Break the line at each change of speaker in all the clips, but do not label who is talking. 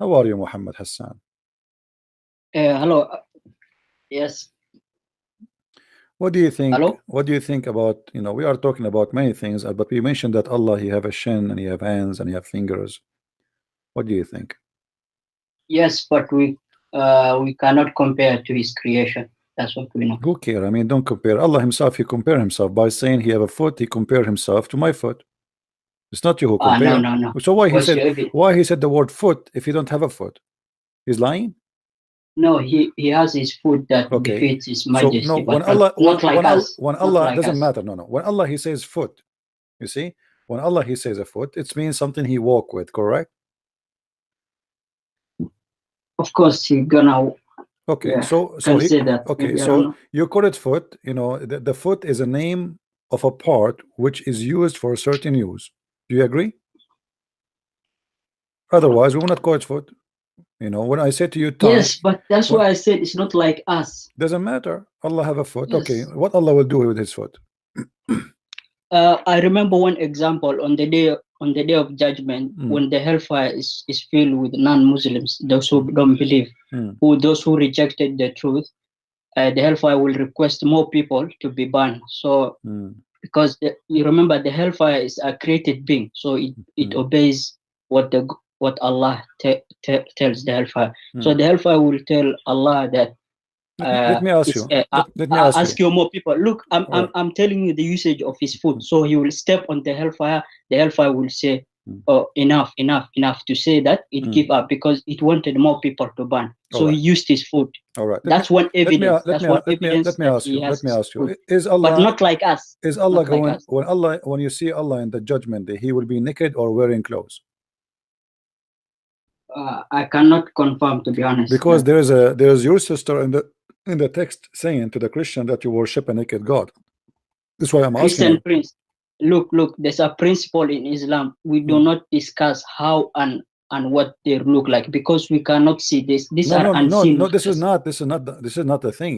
How are you, Muhammad Hassan?
Hello. Yes.
What do you think?
Hello.
What do you think about, we are talking about many things, but we mentioned that Allah, he have a shin and he have hands and he have fingers. What do you think?
Yes, but we cannot compare to His creation. That's what we know.
Who care? I mean, don't compare. Allah himself, he compare himself by saying he have a foot, he compare himself to my foot. It's not you who
No,
compare.
no, no.
So why he
What's
said
your evidence?
why he said the word foot if you don't have a foot? He's lying?
No, he has his foot that
Okay.
befits His
So
Majesty,
no,
but
when Allah
not like us.
when
Not
Allah
like
doesn't
us.
matter. No. When Allah he says foot, you see, when Allah he says a foot, it means something he walk with, correct?
Of course, He gonna.
Okay,
Yeah,
so
can say that.
okay,
Maybe I don't
so
know.
you call it foot. The foot is a name of a part which is used for a certain use. Do you agree? Otherwise, we will not call it foot. When I say to you tongue,
Yes, but that's
what
why I said it's not like us.
doesn't matter. Allah have a foot. Okay,
Yes.
what Allah will do with his foot?
I remember one example on the day of judgment when the hellfire is filled with non-Muslims, those who don't believe, those who rejected the truth. The hellfire will request more people to be burned. So because you remember the hellfire is a created being, so it obeys what Allah tells the hellfire. So the hellfire will tell Allah that
let me ask you. Let me
ask you more people. Look, I'm telling you the usage of his foot. So he will step on the hellfire. The hellfire will say, "Oh, enough!" To say that it give up because it wanted more people to burn. So he used his foot.
All right.
That's one evidence.
Let me ask you. Is Allah?
But not like us.
Is Allah
Not like
going
us.
when you see Allah in the judgment day, he will be naked or wearing clothes?
I cannot confirm, to be honest.
Because there's your sister in the text saying to the Christian that you worship a naked God. That's why I'm asking
Christian
you.
Prince, look, there's a principle in Islam. We do not discuss how and what they look like because we cannot see this. These are unseen.
No, this is not the thing.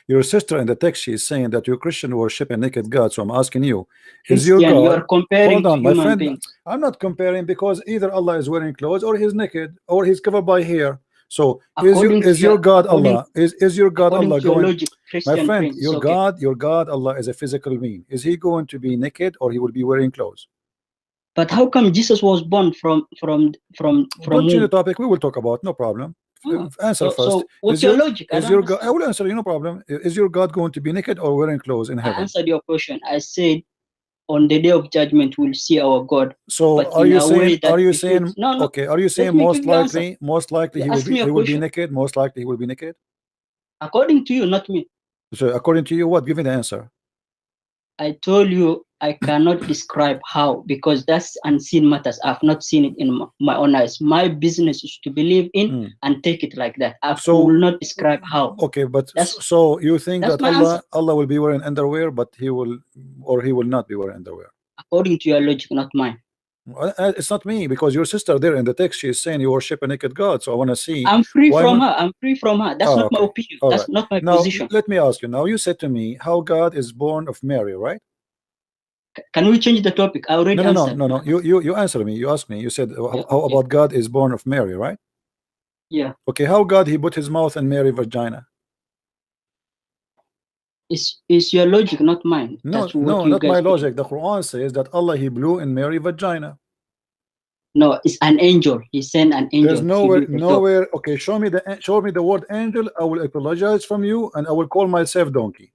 Your sister in the text, she is saying that your Christian worship a naked God. So I'm asking you, is your God?
You are comparing
Hold on, my friend.
beings.
I'm not comparing because either Allah is wearing clothes or he's naked or he's covered by hair. So is your God Allah? Is your God Allah going?
Logic,
my friend,
Prince,
your God Allah is a physical being. Is he going to be naked or he will be wearing clothes?
But how come Jesus was born from
Don't change the topic. We will talk about, no problem. Answer first.
So what's your logic?
Is your God? I will answer you, no problem. Is your God going to be naked or wearing clothes in heaven?
I answered your question. I said on the day of judgment we'll see our God.
So are you saying?
No.
Okay. Are you saying most likely he will be naked? Most likely he will be naked.
According to you, not me.
So according to you, what? Give me the answer.
I told you I cannot describe how because that's unseen matters. I've not seen it in my own eyes. My business is to believe in and take it like that. I will not describe how.
Okay, but so you think that Allah will be wearing underwear, but he will not be wearing underwear?
According to your logic, not mine.
It's not me because your sister there in the text, she is saying you worship a naked God. So I want to see.
I'm free from her. That's not my opinion. That's not my position.
Let me ask you. Now you said to me how God is born of Mary, right?
Can we change the topic? I already answered.
No. You answered me. You asked me. You said how about God is born of Mary, right?
Yeah.
Okay. How God he put his mouth in Mary's vagina?
Is your logic, not mine.
No, not my logic. The Quran says that Allah he blew in Mary's vagina.
No, it's an angel. He sent an angel.
There's nowhere. Okay, show me the word angel. I will apologize from you, and I will call myself donkey.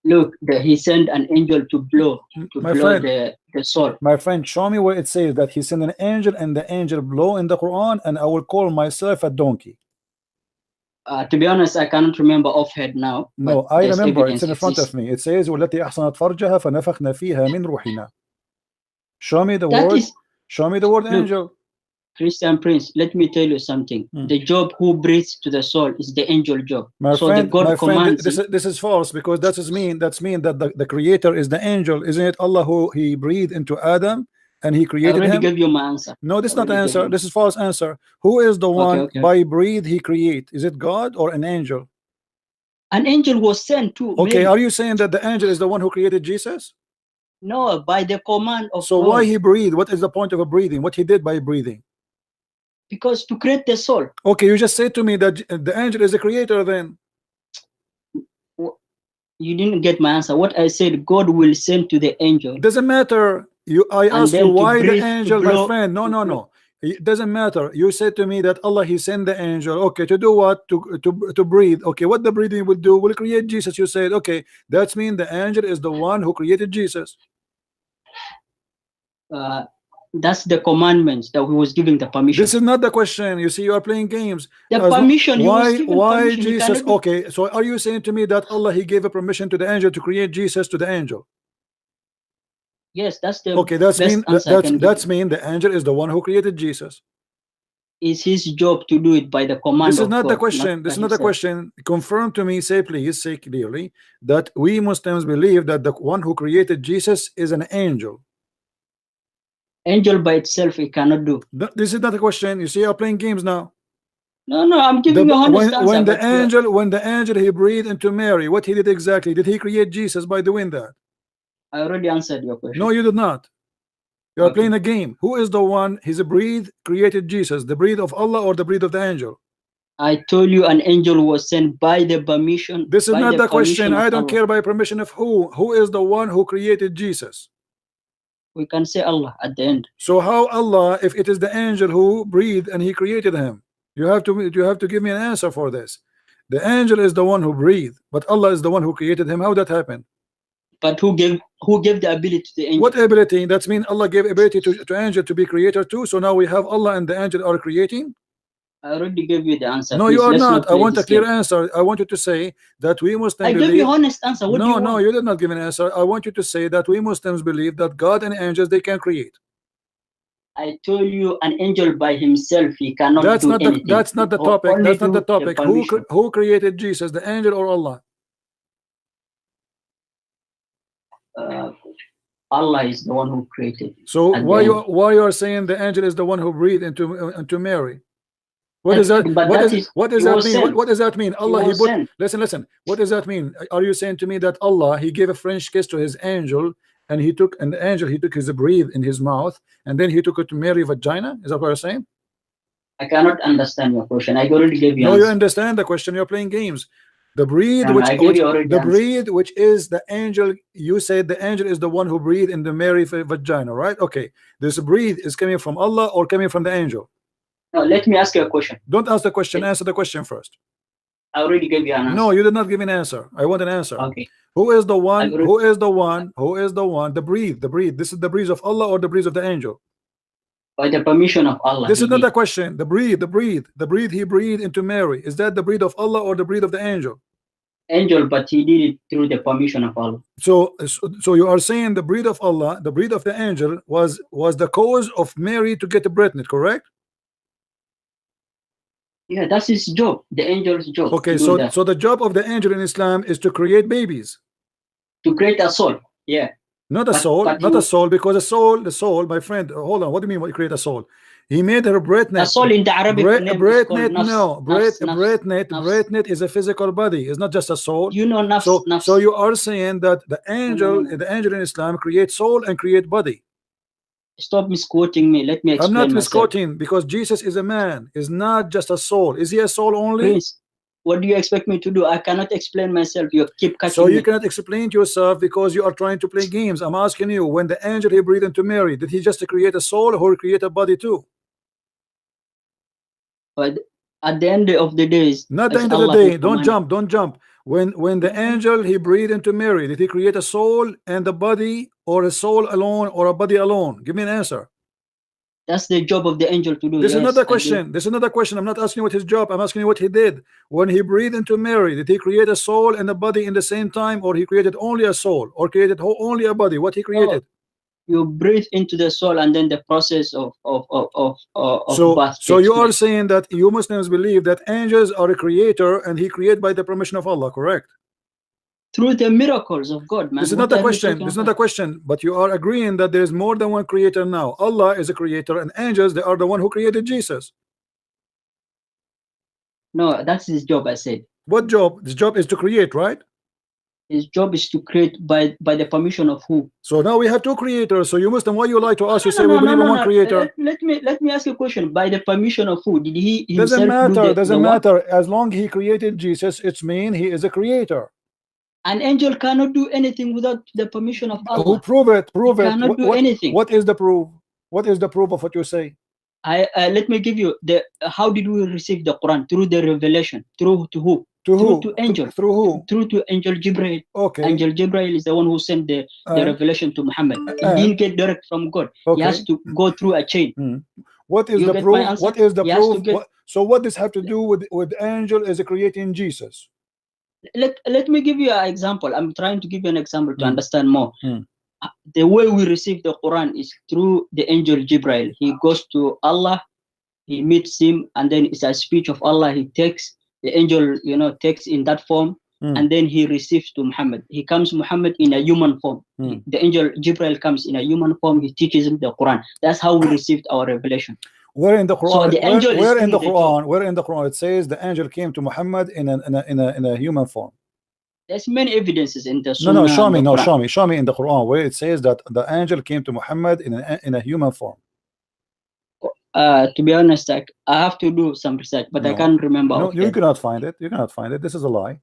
Look, he sent an angel to blow the soul.
My friend, show me where it says that he sent an angel and the angel blow in the Quran, and I will call myself a donkey.
To be honest, I cannot remember offhand now.
No, I remember. It's in front of me. It says والتي أحصنت فرجها فنفخنا فيها من روحنا. Show me the word. Show me the word angel.
Christian Prince, let me tell you something. The job who breathes to the soul is the angel job.
My friend, this is false because that's mean that the creator is the angel, isn't it? Allah who he breathed into Adam and he created him.
I already gave you my answer.
No, this is not the answer. This is false answer. Who is the one by breathe he create? Is it God or an angel?
An angel was sent to.
Okay, are you saying that the angel is the one who created Jesus?
No, by the command of
God. So why he breathed? What is the point of a breathing? What he did by breathing?
Because to create the soul.
Okay, you just said to me that the angel is the creator then.
You didn't get my answer. What I said, God will send to the angel.
Doesn't matter. I asked you why the angel, my friend. No. It doesn't matter. You said to me that Allah, he sent the angel. Okay, to do what? To breathe. Okay, what the breathing will do? Will create Jesus. You said, okay, that's mean the angel is the one who created Jesus.
That's the commandments that he was giving the permission.
This is not the question. You see, you are playing games.
The permission.
Why Jesus? Okay, so are you saying to me that Allah, he gave a permission to the angel to create Jesus to the angel?
Yes, that's the
okay. That's mean the angel is the one who created Jesus.
It's his job to do it by the command.
This is not the question. This is not the question. Confirm to me, say please, say clearly that we Muslims believe that the one who created Jesus is an angel.
Angel by itself, it cannot do.
This is not a question. You see, you're playing games now.
No, I'm giving you honest answer.
When the angel he breathed into Mary, what he did exactly? Did he create Jesus by doing that?
I already answered your question.
No, you did not. You are playing a game. Who is the one? His breathe created Jesus, the breathe of Allah or the breathe of the angel?
I told you an angel was sent by the permission.
This is not the question. I don't care by permission of who. Who is the one who created Jesus?
We can say Allah at the end.
So how Allah, if it is the angel who breathed and he created him? You have to give me an answer for this. The angel is the one who breathed, but Allah is the one who created him. How that happened?
But who gave the ability to the angel?
What ability? That means Allah gave ability to angel to be creator too. So now we have Allah and the angel are creating.
I already gave you the answer.
No, you are not. I want a clear answer. I want you to say that we Muslims
believe. I gave you honest answer. What
no, you did not give an answer. I want you to say that we Muslims believe that God and angels, they can create.
I told you an angel by himself, he cannot do anything.
That's not the topic. That's not the topic. Who created Jesus, the angel or Allah?
Allah is the one who created.
So why you are saying the angel is the one who breathed into Mary? What does that mean? What does that mean? Allah, he put, listen. What does that mean? Are you saying to me that Allah, he gave a French kiss to his angel, and the angel he took his breathe in his mouth, and then he took it to Mary's vagina? Is that what you're saying?
I cannot understand your question. I already gave you.
No, you understand the question. You're playing games. The breathe, which is the angel. You said the angel is the one who breathed in the Mary's vagina, right? Okay. This breathe is coming from Allah or coming from the angel?
No, let me ask you a question.
Don't ask the question. Answer the question first.
I already gave you an answer.
No, you did not give an answer. I want an answer.
Okay.
Who is the one? Who is the one? Who is the one? The breathe. This is the breeze of Allah or the breeze of the angel?
By the permission of Allah.
This is not the question. The breathe he breathed into Mary. Is that the breathe of Allah or the breathe of the angel?
Angel, but he did it through the permission of Allah.
So you are saying the breathe of Allah, the breathe of the angel was the cause of Mary to get pregnant, correct?
Yeah, that's his job, the angel's job.
Okay, so the job of the angel in Islam is to create babies.
To create a soul, yeah.
Not a soul, because the soul, my friend, hold on. What do you mean what create a soul? He made her breathnet.
A soul in the Arabic
breathnet is a physical body. It's not just a soul.
You know, nafs.
So you are saying that the angel in Islam creates soul and create body.
Stop misquoting me. Let me explain.
I'm not misquoting, because Jesus is a man, is not just a soul. Is he a soul only?
Please, what do you expect me to do? I cannot explain myself. You keep catching
so
me.
You cannot explain to yourself because you are trying to play games. I'm asking you, when the angel he breathed into Mary, did he just create a soul or create a body too?
But at the end of the day,
not the end of the day. Don't jump. When the angel he breathed into Mary, did he create a soul and a body, or a soul alone, or a body alone? Give me an answer.
That's the job of the angel to do.
This is another question. This is another question. I'm not asking you what his job. I'm asking you what he did. When he breathed into Mary, did he create a soul and a body in the same time, or he created only a soul, or created only a body? What he created?
You breathe into the soul, and then the process of birth.
So you are saying that you Muslims believe that angels are a creator and he created by the permission of Allah, correct?
Through the miracles of God, man.
This is not the question. This is not the question. But you are agreeing that there is more than one creator now. Allah is a creator, and angels, they are the one who created Jesus.
No, that's his job, I said.
What job? His job is to create, right?
His job is to create by the permission of who?
So now we have two creators. So you Muslim, why you lie to us? You say we believe in one creator.
Let me ask you a question. By the permission of who? Did he himself
doesn't matter?
do
Doesn't matter. As long he created Jesus, it's mean he is a creator.
An angel cannot do anything without the permission of Allah.
Who prove it? Prove it.
Cannot do anything.
What is the proof? What is the proof of what you say?
Let me give you the. How did we receive the Quran? Through the revelation. Through to who? To angel.
Through who?
Through to angel Jibreel.
Okay.
Angel Jibreel is the one who sent the revelation to Muhammad. He didn't get direct from God.
Okay.
He has to go through a chain.
What is the proof? What is the proof? So what does have to do with angel is creating Jesus?
Let me give you an example. I'm trying to give you an example to understand more. The way we receive the Quran is through the angel Jibreel. He goes to Allah, he meets him, and then it's a speech of Allah. He takes the angel, takes in that form, and then he receives to Muhammad. He comes Muhammad in a human form. The angel Jibreel comes in a human form. He teaches him the Quran. That's how we received our revelation.
Where in the Quran?
So the angel
where in the Quran? Where in the Quran it says the angel came to Muhammad in a human form?
There's many evidences in the Sunnah.
No, show me. No, show me in the Quran where it says that the angel came to Muhammad in a human form.
To be honest, I have to do some research, but I can't remember.
No, you cannot find it. You cannot find it. This is a lie.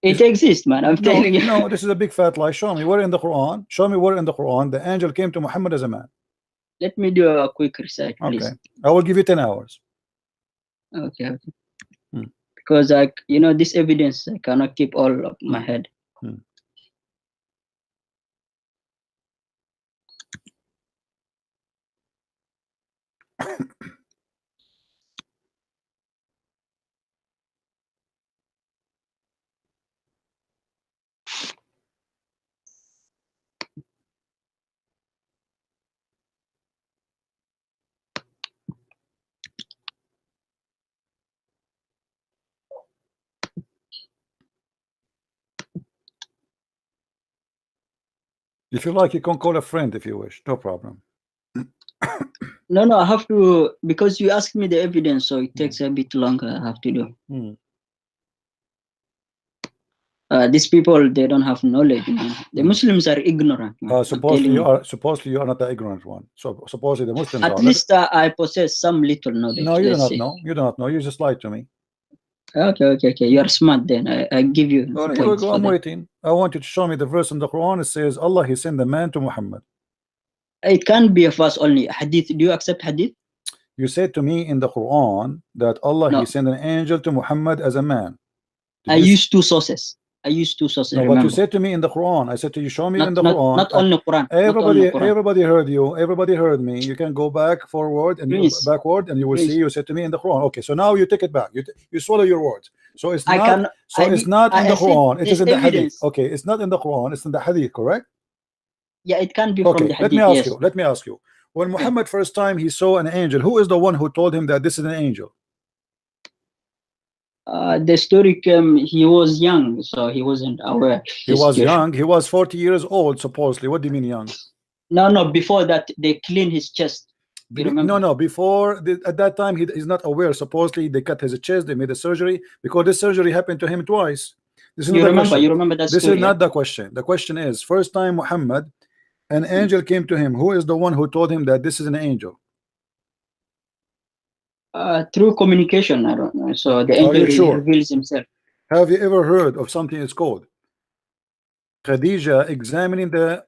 It exists, man. I'm telling you.
No, this is a big fat lie. Show me where in the Quran. Show me where in the Quran the angel came to Muhammad as a man.
Let me do a quick research, please.
Okay, I will give you 10 hours.
Okay. Because this evidence I cannot keep all of my head.
If you like, you can call a friend if you wish. No problem.
No, I have to, because you asked me the evidence, so it takes a bit longer. I have to do. These people, they don't have knowledge. The Muslims are ignorant.
Supposedly you are not the ignorant one. So supposedly the Muslims
at least I possess some little knowledge.
No, you do not know. You do not know. You just lied to me.
Okay. You are smart then. I give you.
Well, here we go. I'm waiting. I want you to show me the verse in the Quran. It says Allah, He sent the man to Muhammad.
It can't be a verse only. Hadith. Do you accept hadith?
You said to me in the Quran that Allah, He sent an angel to Muhammad as a man.
I used two sources. No,
but you said to me in the Quran. I said to you, show me in the Quran.
Not only Quran.
Everybody heard you. Everybody heard me. You can go back forward and backward, and you will see. You said to me in the Quran. Okay, so now you take it back. You swallow your words. So it's not. It's not in the Quran. It is in the Hadith. Okay, it's not in the Quran. It's in the Hadith. Correct?
Yeah, it can be from the Hadith.
Let me ask you. When Muhammad first time he saw an angel, who is the one who told him that this is an angel?
The story came, he was young, so he wasn't aware.
He was young. He was 40 years old, supposedly. What do you mean young?
No. Before that, they cleaned his chest. You remember?
No. Before at that time, he's not aware. Supposedly, they cut his chest. They made a surgery because this surgery happened to him twice.
You remember that story?
This is not the question. The question is, first time Muhammad, an angel came to him. Who is the one who told him that this is an angel?
Through communication, I don't know. So the angel reveals himself.
Have you ever heard of something it's called Khadija examining the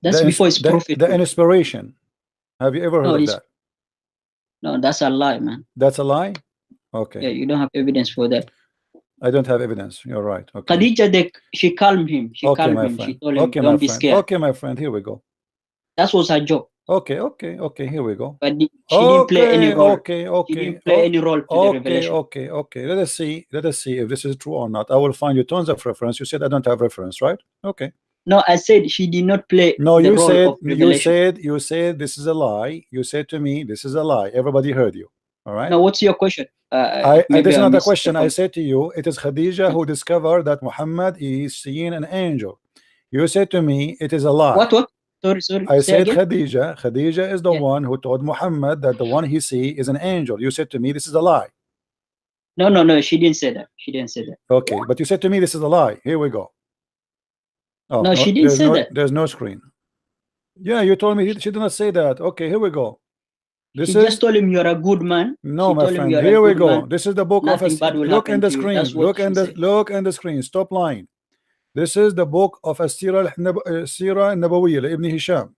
that's before his prophet.
The inspiration. Have you ever heard of that?
No, that's a lie, man.
That's a lie? Okay.
Yeah, you don't have evidence for that.
I don't have evidence. You're right. Okay.
Khadija, she calmed him. She calmed him. She told him, don't be scared.
Okay, my friend. Here we go.
That was her job.
Okay. Here we go.
But she didn't play any role.
Okay.
She didn't play any role to the revelation.
Okay. Let us see if this is true or not. I will find you tons of reference. You said I don't have reference, right? Okay.
No, I said she did not play.
No, you said this is a lie. You said to me this is a lie. Everybody heard you. All right.
Now, what's your question?
This is not a question. I said to you, it is Khadija who discovered that Muhammad is seeing an angel. You said to me it is a lie.
What? Sorry.
I said Khadija. Khadija is the one who told Muhammad that the one he see is an angel. You said to me this is a lie.
No, she didn't say that. She didn't say that.
Okay, but you said to me this is a lie. Here we go. Oh,
no, she didn't say that.
There's no screen. Yeah, you told me she did not say that. Okay, here we go.
She just told him you're a good man.
No, my friend. Here we go. This is the book of look in the screen. Look in the screen. Stop lying. This is the book of Sirah Nabawiyya, Ibn Hisham.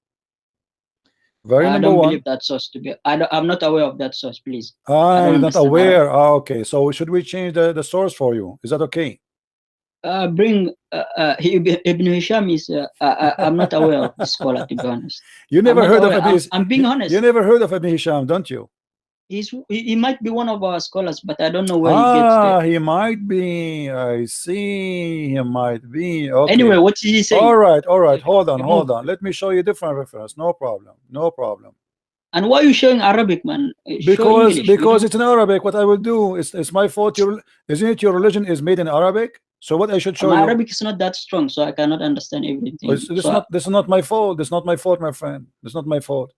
I don't believe that source to be. I'm not aware of that source, please.
You're not aware. Okay, so should we change the source for you? Is that okay?
Bring Ibn Hisham is. I'm not aware of this scholar, to be honest.
You never heard of Ibn Hisham?
I'm being honest.
You never heard of Ibn Hisham, don't you?
He might be one of our scholars, but I don't know where he gets there.
He might be. I see. He might be. Okay.
Anyway, what did he say?
All right. Hold on. Let me show you a different reference. No problem.
And why are you showing Arabic, man?
Because it's in Arabic. What I will do is my fault. Isn't it your religion is made in Arabic? So what I should show you?
Arabic is not that strong, so I cannot understand everything.
This is not my fault. This is not my fault, my friend. This is not my fault.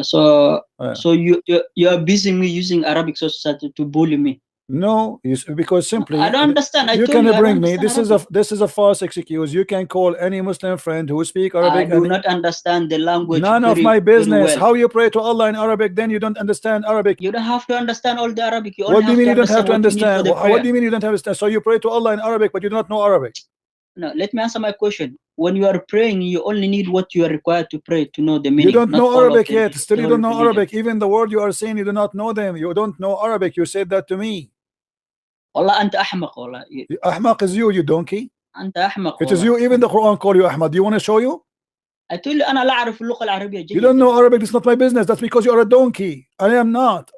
So you are busy me using Arabic society to bully me.
No, because simply
I don't understand.
You can bring me. This is a false excuse. You can call any Muslim friend who speak Arabic.
I do not understand the language.
None of my business. How you pray to Allah in Arabic? Then you don't understand Arabic.
You don't have to understand all the Arabic.
What do you mean you don't have to understand? What do you mean you don't have to understand? So you pray to Allah in Arabic, but you do not know Arabic.
No, let me answer my question. When you are praying, you only need what you are required to pray to know the meaning.
You don't know Arabic yet. Still, you don't know Arabic. Even the word you are saying, you do not know them. You don't know Arabic. You said that to me.
Allah, anta ahmaq. Allah.
Ahmaq is you donkey.
Anta ahmaq.
It is you. Even the Quran call you Ahmad. Do you want to show you?
I told you, أنا لا أعرف اللغة العربية.
You don't know Arabic. It's not my business. That's because you are a donkey. I am not.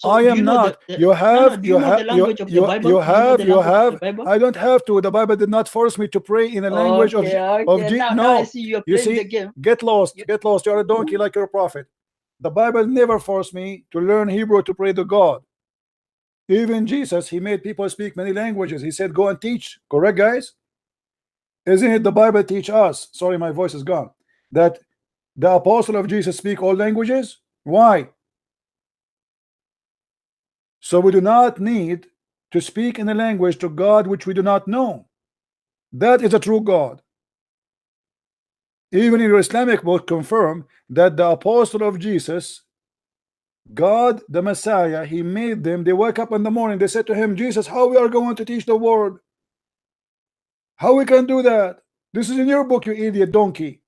So I am not. You have. I don't have to. The Bible did not force me to pray in a language of
no. You see,
get lost. You are a donkey like your prophet. The Bible never forced me to learn Hebrew to pray to God. Even Jesus, he made people speak many languages. He said, "Go and teach." Correct, guys? Isn't it the Bible teach us? Sorry, my voice is gone. That the apostle of Jesus speak all languages. Why? So we do not need to speak in a language to God which we do not know. That is a true God. Even in your Islamic book confirm that the apostle of Jesus, God the Messiah, he made them. They wake up in the morning, they said to him, Jesus, how we are going to teach the word? How we can do that? This is in your book, you idiot donkey.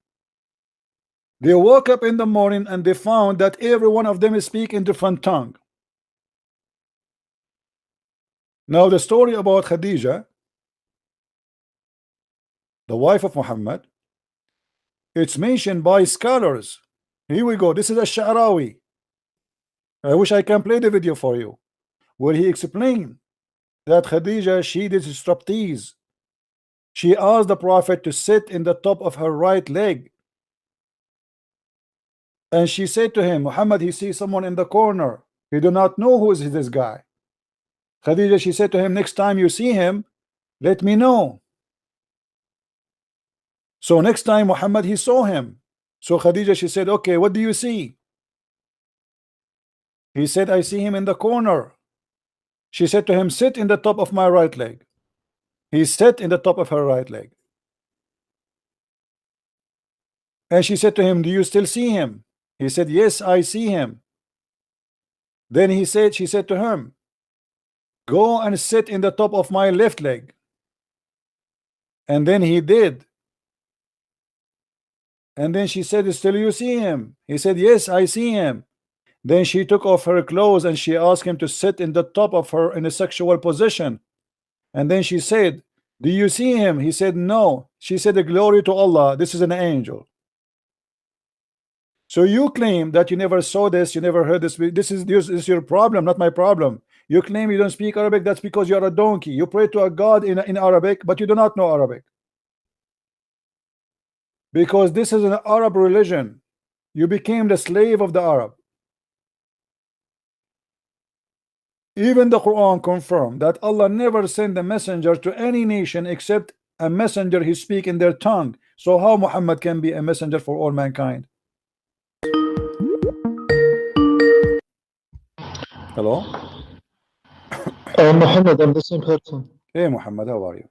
They woke up in the morning and they found that every one of them is speaking different tongue. Now the story about Khadija, the wife of Muhammad, it's mentioned by scholars. Here we go. This is a Sha'rawi. I wish I can play the video for you, where he explained that Khadija, she did striptease. She asked the Prophet to sit in the top of her right leg. And she said to him, Muhammad, he sees someone in the corner. He do not know who is this guy. Khadija, she said to him, next time you see him, let me know. So next time Muhammad, he saw him. So Khadija, she said, okay, what do you see? He said, I see him in the corner. She said to him, sit in the top of my right leg. He sat in the top of her right leg. And she said to him, do you still see him? He said, yes, I see him. Then she said to him, go and sit in the top of my left leg. And then he did. And then she said, still you see him? He said, yes, I see him. Then she took off her clothes and she asked him to sit in the top of her in a sexual position. And then she said, do you see him? He said, no. She said, glory to Allah, this is an angel. So you claim that you never saw this, you never heard this. This is your problem, not my problem. You claim you don't speak Arabic, that's because you are a donkey. You pray to a God in Arabic, but you do not know Arabic. Because this is an Arab religion. You became the slave of the Arab. Even the Quran confirmed that Allah never sent a messenger to any nation except a messenger he speak in their tongue. So how Muhammad can be a messenger for all mankind? Hello?
Muhammad, I'm the same person.
Hey Muhammad, how are you?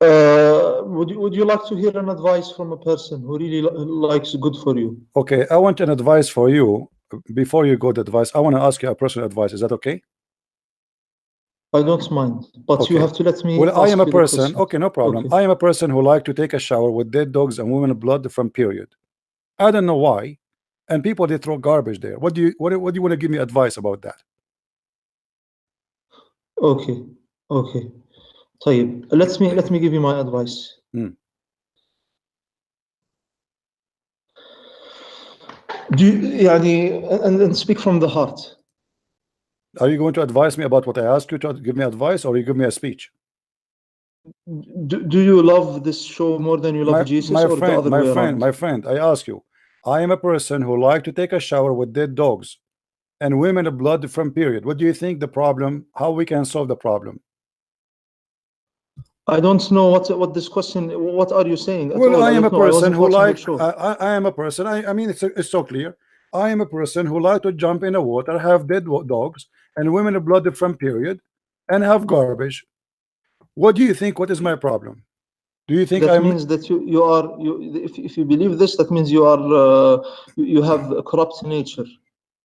Would you like to hear an advice from a person who really likes good for you?
Okay, I want an advice for you. Before you go to advice, I want to ask you a personal advice. Is that okay?
I don't mind, but
Okay.
you have to let me.
Well, I am a
ask you the
person.
question.
Okay, no problem.
Okay.
I am a person who like to take a shower with dead dogs and women blood from period. I don't know why, and people they throw garbage there. What do you want to give me advice about that?
Okay. Okay. طيب, let me give you my advice. Do you, and speak from the heart.
Are you going to advise me about what I asked you to give me advice, or you give me a speech?
Do you love this show more than you love Jesus, or the other way around?
My friend, I ask you. I am a person who like to take a shower with dead dogs and women blood from period. What do you think the problem? How we can solve the problem?
I don't know what this question. What are you saying?
Well, I am a person who like. I am a person. I mean, it's so clear. I am a person who like to jump in the water, have dead dogs and women blood from period, and have garbage. What do you think? What is my problem? Do you think
that means that you are if you believe this, that means you are you have a corrupt nature?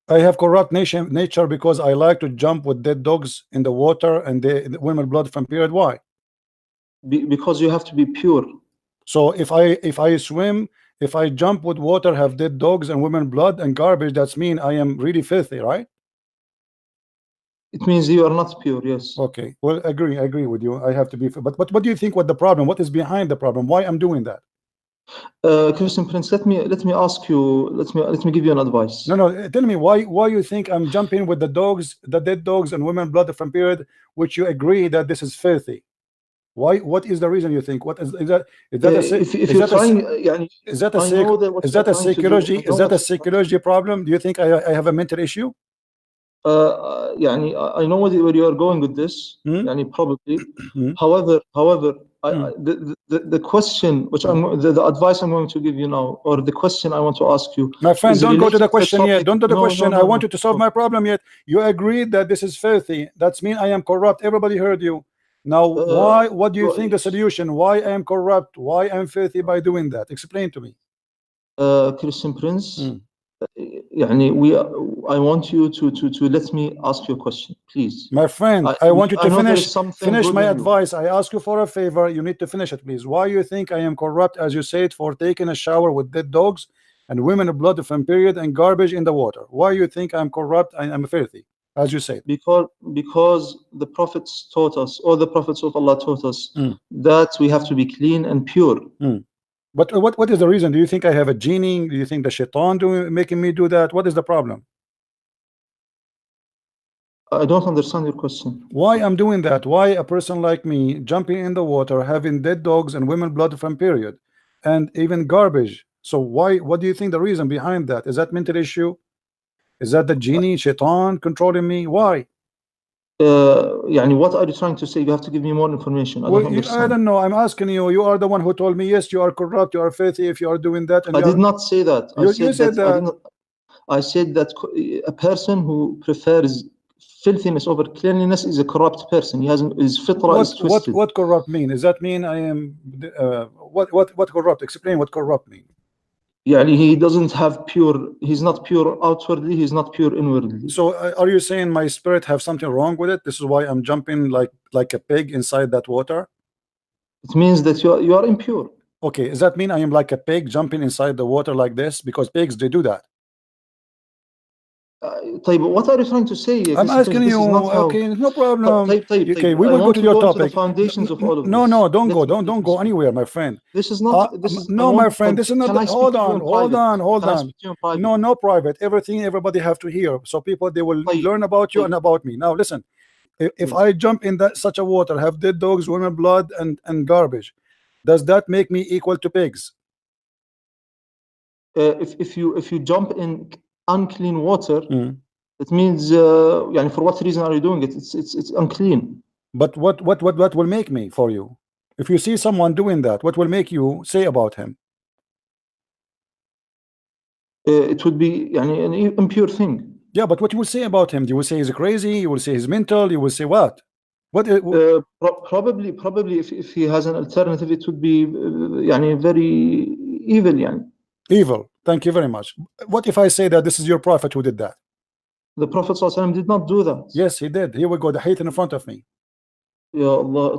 I have corrupt nature because I like to jump with dead dogs in the water and the women blood from period. Why?
Because you have to be pure.
So if I swim, if I jump with water, have dead dogs and women blood and garbage, that's mean I am really filthy, right?
It means you are not pure. Yes.
Okay. Well, I agree with you. I have to be. But what do you think? What the problem? What is behind the problem? Why I'm doing that?
Christian Prince, let me ask you. Let me give you an advice.
No. Tell me why you think I'm jumping with the dogs, the dead dogs and women blood from period, which you agree that this is filthy. Why? What is the reason you think? What is that? Is that a psychology problem? Do you think I have a mental issue?
I know where you are going with this. Probably. However, the question which the advice I'm going to give you now, or the question I want to ask you,
my friend, don't go to the question yet. Don't do the question. I want you to solve my problem yet. You agreed that this is filthy. That's mean I am corrupt. Everybody heard you. Now, why? What do you think the solution? Why I am corrupt? Why I'm filthy by doing that? Explain to me.
Christian Prince. I want you to let me ask you a question, please.
My friend, I want you to finish my advice. I ask you for a favor. You need to finish it, please. Why you think I am corrupt, as you said, for taking a shower with dead dogs and women blood from period and garbage in the water? Why you think I'm corrupt? I'm filthy, as you said?
Because the prophets taught us, or the prophets of Allah taught us, that we have to be clean and pure.
But what is the reason? Do you think I have a genie? Do you think the shaitan making me do that? What is the problem?
I don't understand your question.
Why I'm doing that? Why a person like me jumping in the water, having dead dogs and women blood from period, and even garbage? So why? What do you think the reason behind that? Is that mental issue? Is that the genie, shaitan controlling me? Why?
What are you trying to say? You have to give me more information.
I don't know. I'm asking you. You are the one who told me, yes, you are corrupt, you are filthy if you are doing that. And
I did not say that.
You said that.
I said that a person who prefers filthiness over cleanliness is a corrupt person. He has his fitra is twisted.
What corrupt mean? Does that mean I am what corrupt? Explain what corrupt mean.
He doesn't have pure. He's not pure outwardly. He's not pure inwardly.
So are you saying my spirit have something wrong with it? This is why I'm jumping like a pig inside that water.
It means that you are impure.
Okay, does that mean I am like a pig jumping inside the water like this? Because pigs, they do that.
What are you trying to say?
I'm asking you. Okay, no problem. Okay, we will go to your topic.
To the foundations of all of this.
No, don't go anywhere, my friend.
This is not.
No, my friend. This is not. Hold on. No private. Everybody have to hear. So people they will learn about you and about me. Now listen. If I jump in such a water, have dead dogs, women blood, and garbage, does that make me equal to pigs?
If you jump in unclean water, it means for what reason are you doing it? It's unclean.
But what will make me for you? If you see someone doing that, what will make you say about him?
It would be an impure thing.
Yeah, but what you will say about him? You will say he's crazy. You will say he's mental. You will say what? What?
Probably if he has an alternative, it would be very evil.
Evil. Thank you very much. What if I say that this is your prophet who did that?
The Prophet ﷺ did not do that.
Yes, he did. Here we go. The hadith in front of me.
Ya Allah.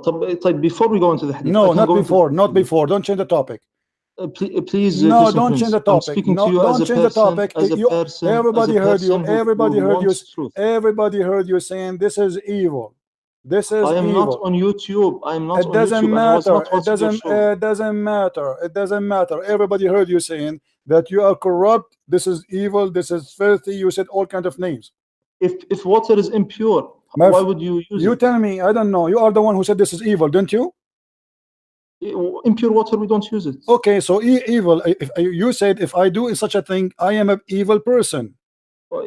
Before we go into the hadith.
No, not before. Not before. Don't change the topic.
Please.
No, don't change the topic.
I'm speaking to you
don't
as
change
a person,
the topic.
as a person.
Everybody heard you. Everybody heard you.
Truth.
Everybody heard you saying this is evil. This is
I am
evil.
not on YouTube. I'm not on YouTube.
It doesn't matter. It doesn't matter. Everybody heard you saying that you are corrupt. This is evil. This is filthy. You said all kinds of names.
If water is impure, why would you use it?
You tell me. I don't know. You are the one who said this is evil, didn't you?
Impure water, we don't use it.
Okay, so evil. If you said if I do such a thing, I am an evil person.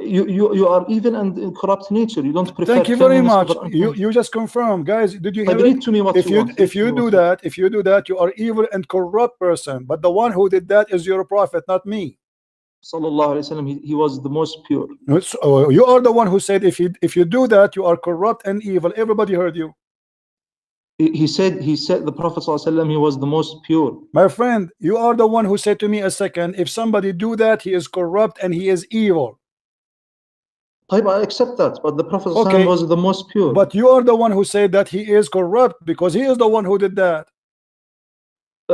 You are evil and in corrupt nature. You don't prefer.
Thank you very much. You just confirmed, guys. Did you hear
read to me what
if you do that, you are evil and corrupt person. But the one who did that is your prophet, not me.
Sallallahu Alaihi Wasallam. He was the most pure.
You are the one who said if you do that, you are corrupt and evil. Everybody heard you.
He said the Prophet ﷺ, he was the most pure.
My friend, you are the one who said to me a second, if somebody do that, he is corrupt and he is evil.
I accept that, but the Prophet ﷺ was the most pure.
But you are the one who said that he is corrupt because he is the one who did that.
I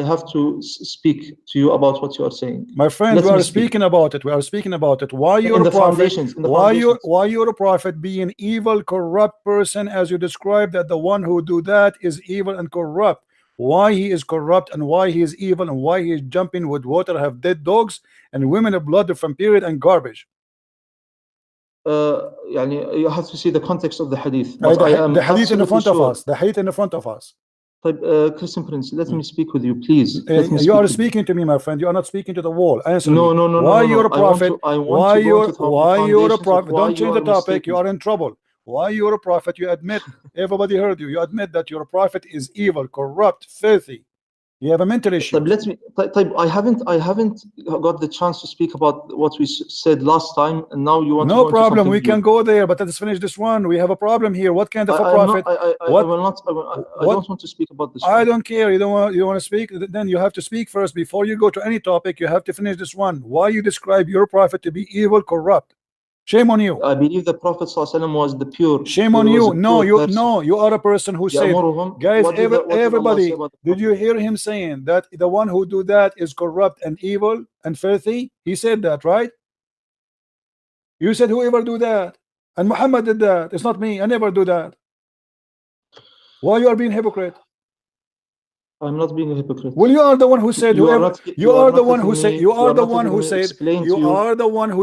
have to speak to you about what you are saying.
My friend, we are speaking about it. We are speaking about it. Why you're a prophet? Why you're a prophet being evil, corrupt person, as you described that the one who do that is evil and corrupt. Why he is corrupt and why he is evil and why he is jumping with water, have dead dogs and women of blood from period and garbage.
You have to see the context of the hadith.
The hadith in the front of us. The hadith in the front of us.
Christian Prince, let me speak with you, please.
You are speaking to me, my friend. You are not speaking to the wall. Answer me.
No.
Why you're a prophet? Why you're a prophet? Don't change the topic. You are in trouble. Why you're a prophet? You admit. Everybody heard you. You admit that your prophet is evil, corrupt, filthy. You have a mental issue.
I haven't got the chance to speak about what we said last time, and now you want to
no problem. We can go there, but let's finish this one. We have a problem here. What kind of a prophet?
I don't want to speak about this.
I don't care. You don't want to speak? Then you have to speak first before you go to any topic. You have to finish this one. Why you describe your prophet to be evil, corrupt? Shame on you.
I believe the Prophet ﷺ was the pure.
Shame on you. No, you are a person who said, guys, everybody, did you hear him saying that the one who do that is corrupt and evil and filthy? He said that, right? You said whoever do that, and Muhammad did that. It's not me. I never do that. Why you are being hypocrite?
I'm not being a hypocrite.
Well, you are the one who said you are the one who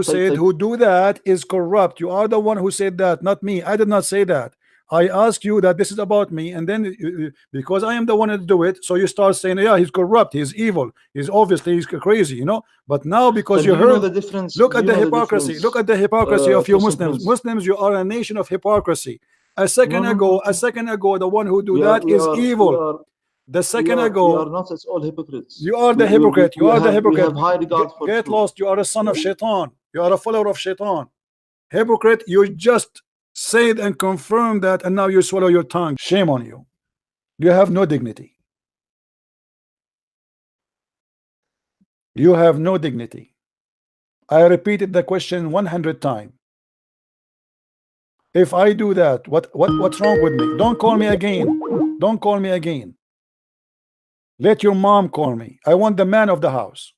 said who do that is corrupt. You are the one who said that, not me. I did not say that. I asked you that this is about me, and then because I am the one to do it, so you start saying, yeah, he's corrupt, he's evil, he's crazy, you know. But now because you heard
the difference,
look at the hypocrisy. Look at the hypocrisy of you Muslims. Muslims, you are a nation of hypocrisy. A second ago, the one who do that is evil. The second ago,
we are not at all hypocrites.
You are the hypocrite. You are the hypocrite.
We have high regard for
Get lost. You are a son of Shaitan. You are a follower of Shaitan. Hypocrite. You just said and confirmed that, and now you swallow your tongue. Shame on you. You have no dignity. You have no dignity. I repeated the question 100 times. If I do that, what's wrong with me? Don't call me again. Don't call me again. Let your mom call me. I want the man of the house.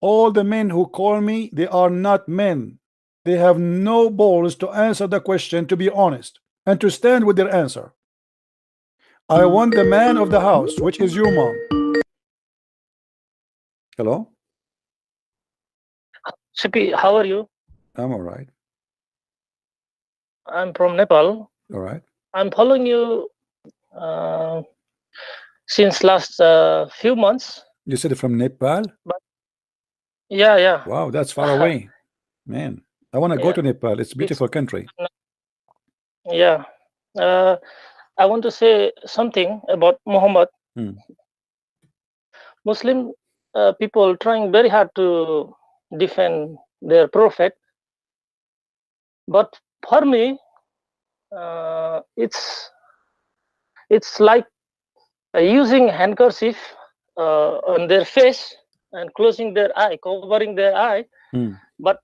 All the men who call me, they are not men. They have no balls to answer the question, to be honest, and to stand with their answer. I want the man of the house, which is your mom. Hello?
Shipi, how are you?
I'm all right.
I'm from Nepal.
All right.
I'm following you since last few months.
You said it from Nepal?
But yeah.
Wow, that's far away. Man, I want to go to Nepal. It's a beautiful country.
Yeah. I want to say something about Muhammad.
Hmm.
Muslim people trying very hard to defend their prophet, but for me, it's like using handkerchief on their face and closing their eye, covering their eye, but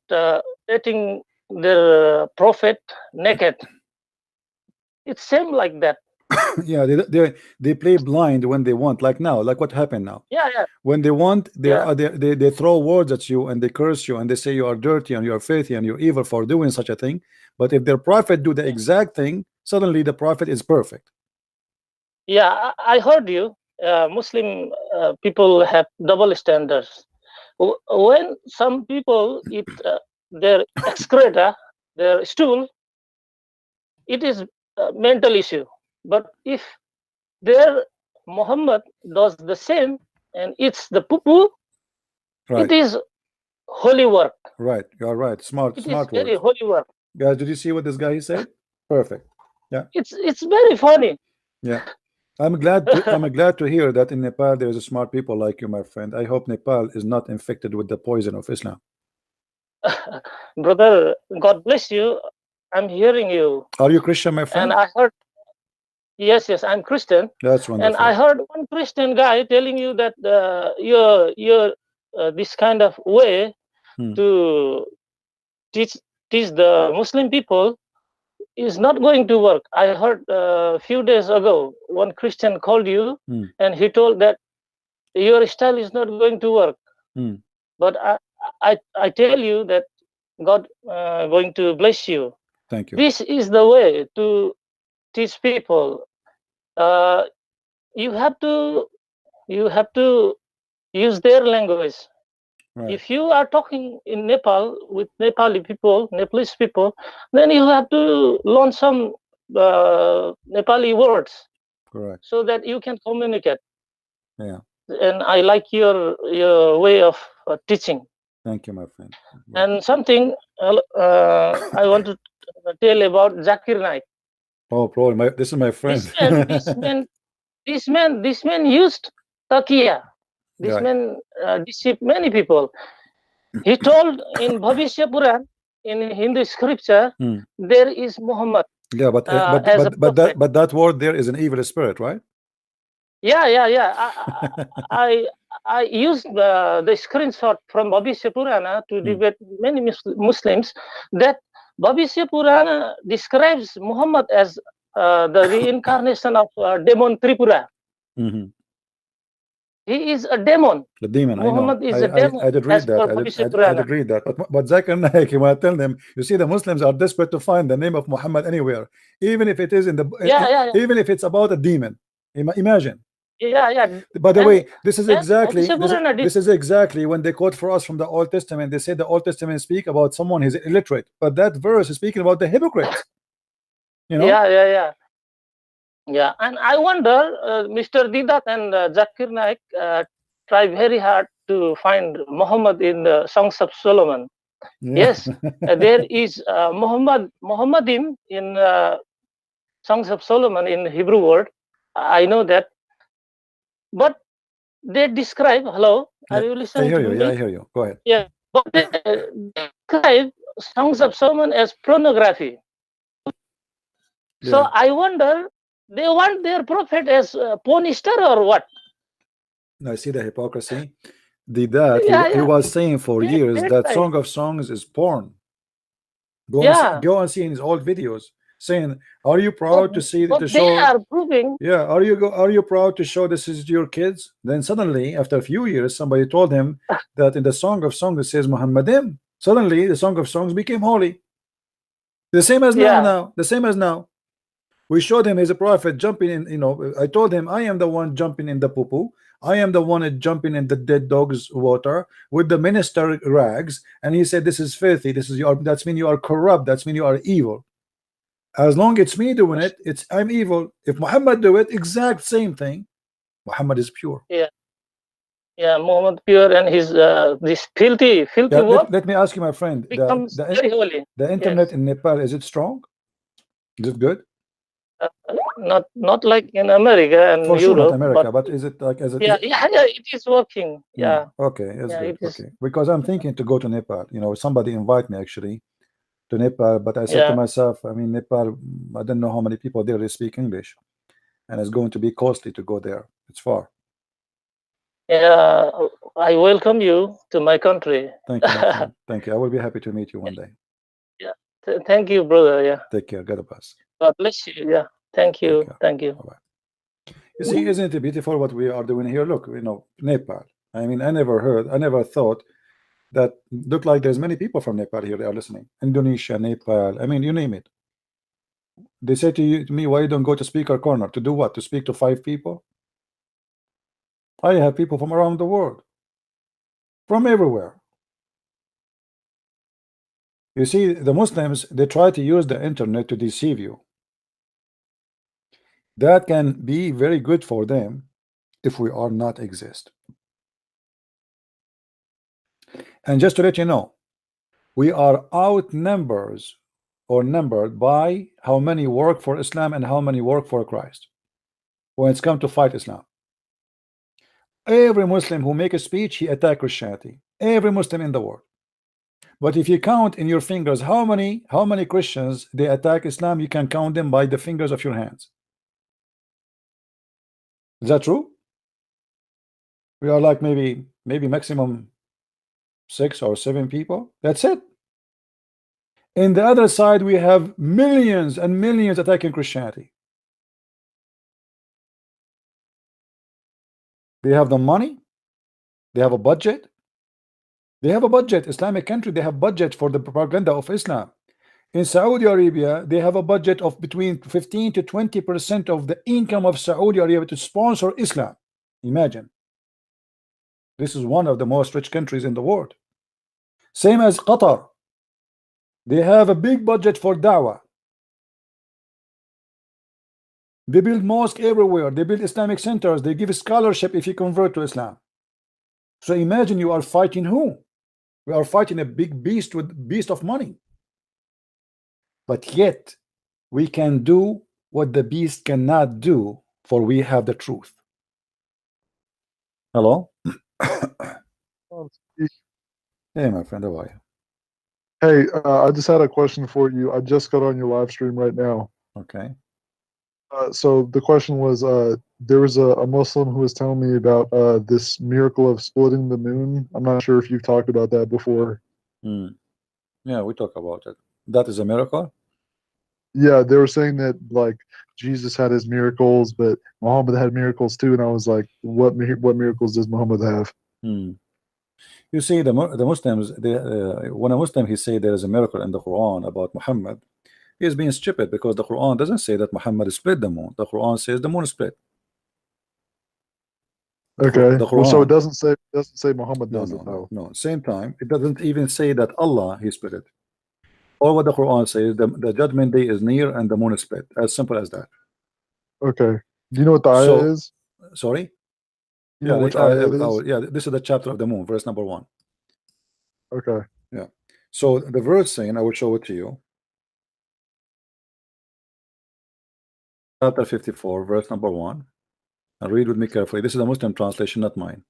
letting their prophet naked. It's same like that.
Yeah, they play blind when they want, like now, like what happened now.
Yeah, yeah.
When they want, they throw words at you and they curse you and they say you are dirty and you are filthy and you're evil for doing such a thing. But if their prophet do the exact thing, suddenly the prophet is perfect.
Yeah, I heard you. Muslim people have double standards. When some people eat their excreta, their stool, it is a mental issue. But if their Muhammad does the same and eats the poo-poo,
right,
it is holy work.
Right, you are right. Smart
It
words.
is very holy work.
Guys, did you see what this guy said? Perfect. Yeah.
It's very funny.
Yeah. I'm glad to hear that in Nepal there is smart people like you, my friend. I hope Nepal is not infected with the poison of Islam.
Brother, God bless you. I'm hearing you.
Are you Christian, my friend?
And I heard, yes, I'm Christian.
That's wonderful.
And I heard one Christian guy telling you that you're this kind of way to teach the Muslim people is not going to work. I heard a few days ago one Christian called you and he told that your style is not going to work. But I tell you that God going to bless you.
Thank you.
This is the way to teach people. You have to use their language. Right. If you are talking in Nepal with Nepalese people, then you have to learn some Nepali words.
Correct.
So that you can communicate.
Yeah.
And I like your way of teaching.
Thank you, my friend.
And something I want to tell about Zakir Naik.
Oh, bro, this is my friend.
This man used Takiya. This man deceived many people. He told in Bhavishya Puran, in Hindu scripture, there is Muhammad.
Yeah, but that word there is an evil spirit, right?
Yeah. I used the screenshot from Bhavishya Purana to debate many Muslims that Bhavishya Purana describes Muhammad as the reincarnation of demon Tripura. He is a demon.
The demon.
Muhammad
I know.
is a demon.
I did read that. I did read that. But Zakir Naik, when I tell them, you see, the Muslims are desperate to find the name of Muhammad anywhere, even if it is in the even if it's about a demon. Imagine.
Yeah.
By the way, this is exactly when they quote for us from the Old Testament. They say the Old Testament speak about someone who's illiterate, but that verse is speaking about the hypocrites. You know?
Yeah, and I wonder, Mr. Didat and Zakir Naik try very hard to find Muhammad in the Songs of Solomon. Yeah. Yes, there is Muhammadim in Songs of Solomon in Hebrew word. I know that, but they describe. Hello, are you listening?
I hear
to
you.
me?
Yeah, I hear you. Go ahead.
Yeah, but they describe Songs of Solomon as pornography. Yeah. So I wonder, they want their prophet as a porn star or what?
I see the hypocrisy. He was saying for years that Song of Songs is porn. Go and see in his old videos saying, "Are you proud to see to show?"
They are proving.
Yeah, are you proud to show this is your kids? Then suddenly, after a few years, somebody told him that in the Song of Songs it says Muhammadim. Suddenly, the Song of Songs became holy. The same as now. The same as now. We showed him as a prophet jumping in, you know. I told him, I am the one jumping in the poo-poo. I am the one jumping in the dead dog's water with the minister rags. And he said, this is filthy. That's mean you are corrupt. That's mean you are evil. As long as it's me doing it, I'm evil. If Muhammad do it, exact same thing. Muhammad is pure.
Yeah, Muhammad pure, and his this filthy work.
Let me ask you, my friend.
Becomes very holy.
The internet in Nepal, is it strong? Is it good?
Not like in America and
For sure,
Europe,
not America, but is it like as it?
Yeah, it is working. Yeah.
Okay, it's
Yeah,
good.
it is.
Okay, because I'm thinking to go to Nepal. You know, somebody invite me actually to Nepal, but I said to myself, I mean, Nepal, I don't know how many people there speak English, and it's going to be costly to go there. It's far.
Yeah, I welcome you to my country.
Thank you, my friend. Thank you. I will be happy to meet you one day.
Yeah. Thank you, brother. Yeah.
Take care. God bless.
God bless you. Yeah. Thank you. Thank you.
Bye-bye. You see, isn't it beautiful what we are doing here? Look, you know, Nepal. I mean, I never thought that look like there's many people from Nepal here. They are listening. Indonesia, Nepal. I mean, you name it. They say to me, why you don't go to speaker corner? To do what? To speak to 5 people? I have people from around the world, from everywhere. You see, the Muslims, they try to use the internet to deceive you. That can be very good for them if we are not exist. And just to let you know, we are outnumbered or numbered by how many work for Islam and how many work for Christ when it's come to fight Islam. Every Muslim who make a speech, he attack Christianity. Every Muslim in the world. But if you count in your fingers how many Christians they attack Islam, you can count them by the fingers of your hands. Is that true? We are like maybe maximum 6 or 7 people. That's it. In the other side, we have millions and millions attacking Christianity. They have the money. They have a budget. They have a budget. Islamic country, they have budget for the propaganda of Islam. In Saudi Arabia, they have a budget of between 15 to 20% of the income of Saudi Arabia to sponsor Islam. Imagine. This is one of the most rich countries in the world. Same as Qatar. They have a big budget for dawah. They build mosques everywhere. They build Islamic centers. They give a scholarship if you convert to Islam. So imagine you are fighting who? We are fighting a big beast with beast of money. But yet we can do what the beast cannot do, for we have the truth. Hello? Hey, my friend, how are you?
Hey, I just had a question for you. I just got on your live stream right now.
Okay.
So the question was, there was a Muslim who was telling me about this miracle of splitting the moon. I'm not sure if you've talked about that before.
Yeah, we talk about it. That is a miracle?
Yeah, they were saying that like Jesus had his miracles, but Muhammad had miracles too. And I was like, what miracles does Muhammad have?
You see, the Muslims, when a Muslim he say there is a miracle in the Quran about Muhammad, he is being stupid, because the Quran doesn't say that Muhammad split the moon. The Quran says the moon split.
Okay.
The Quran,
well, so it doesn't say Muhammad does it though.
No. Same time, it doesn't even say that Allah he split it. Or what the Quran says, the judgment day is near and the moon is split. As simple as that.
Okay. Do you know what the ayah is?
Sorry?
You know which ayah it is?
Yeah, this is the chapter of the moon, verse number 1.
Okay.
Yeah. So the verse saying, I will show it to you. Chapter 54, verse number 1. And read with me carefully. This is a Muslim translation, not mine.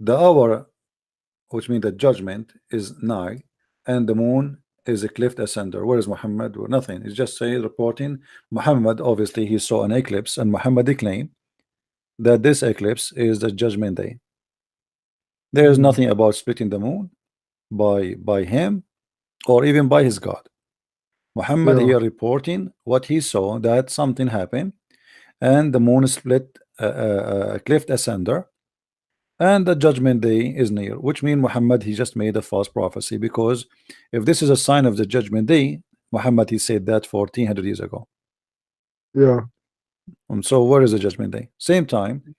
The hour, which means the judgment, is nigh, and the moon is a cliff asunder. Where is Muhammad? Nothing. It's just saying, reporting Muhammad. Obviously, he saw an eclipse, and Muhammad declared that this eclipse is the judgment day. There is nothing about splitting the moon by him or even by his God. Muhammad here reporting what he saw, that something happened and the moon split, cliff asunder, and the judgment day is near, which means Muhammad he just made a false prophecy, because if this is a sign of the judgment day, Muhammad he said that 1400 years ago.
Yeah.
So where is the judgment day? Same time,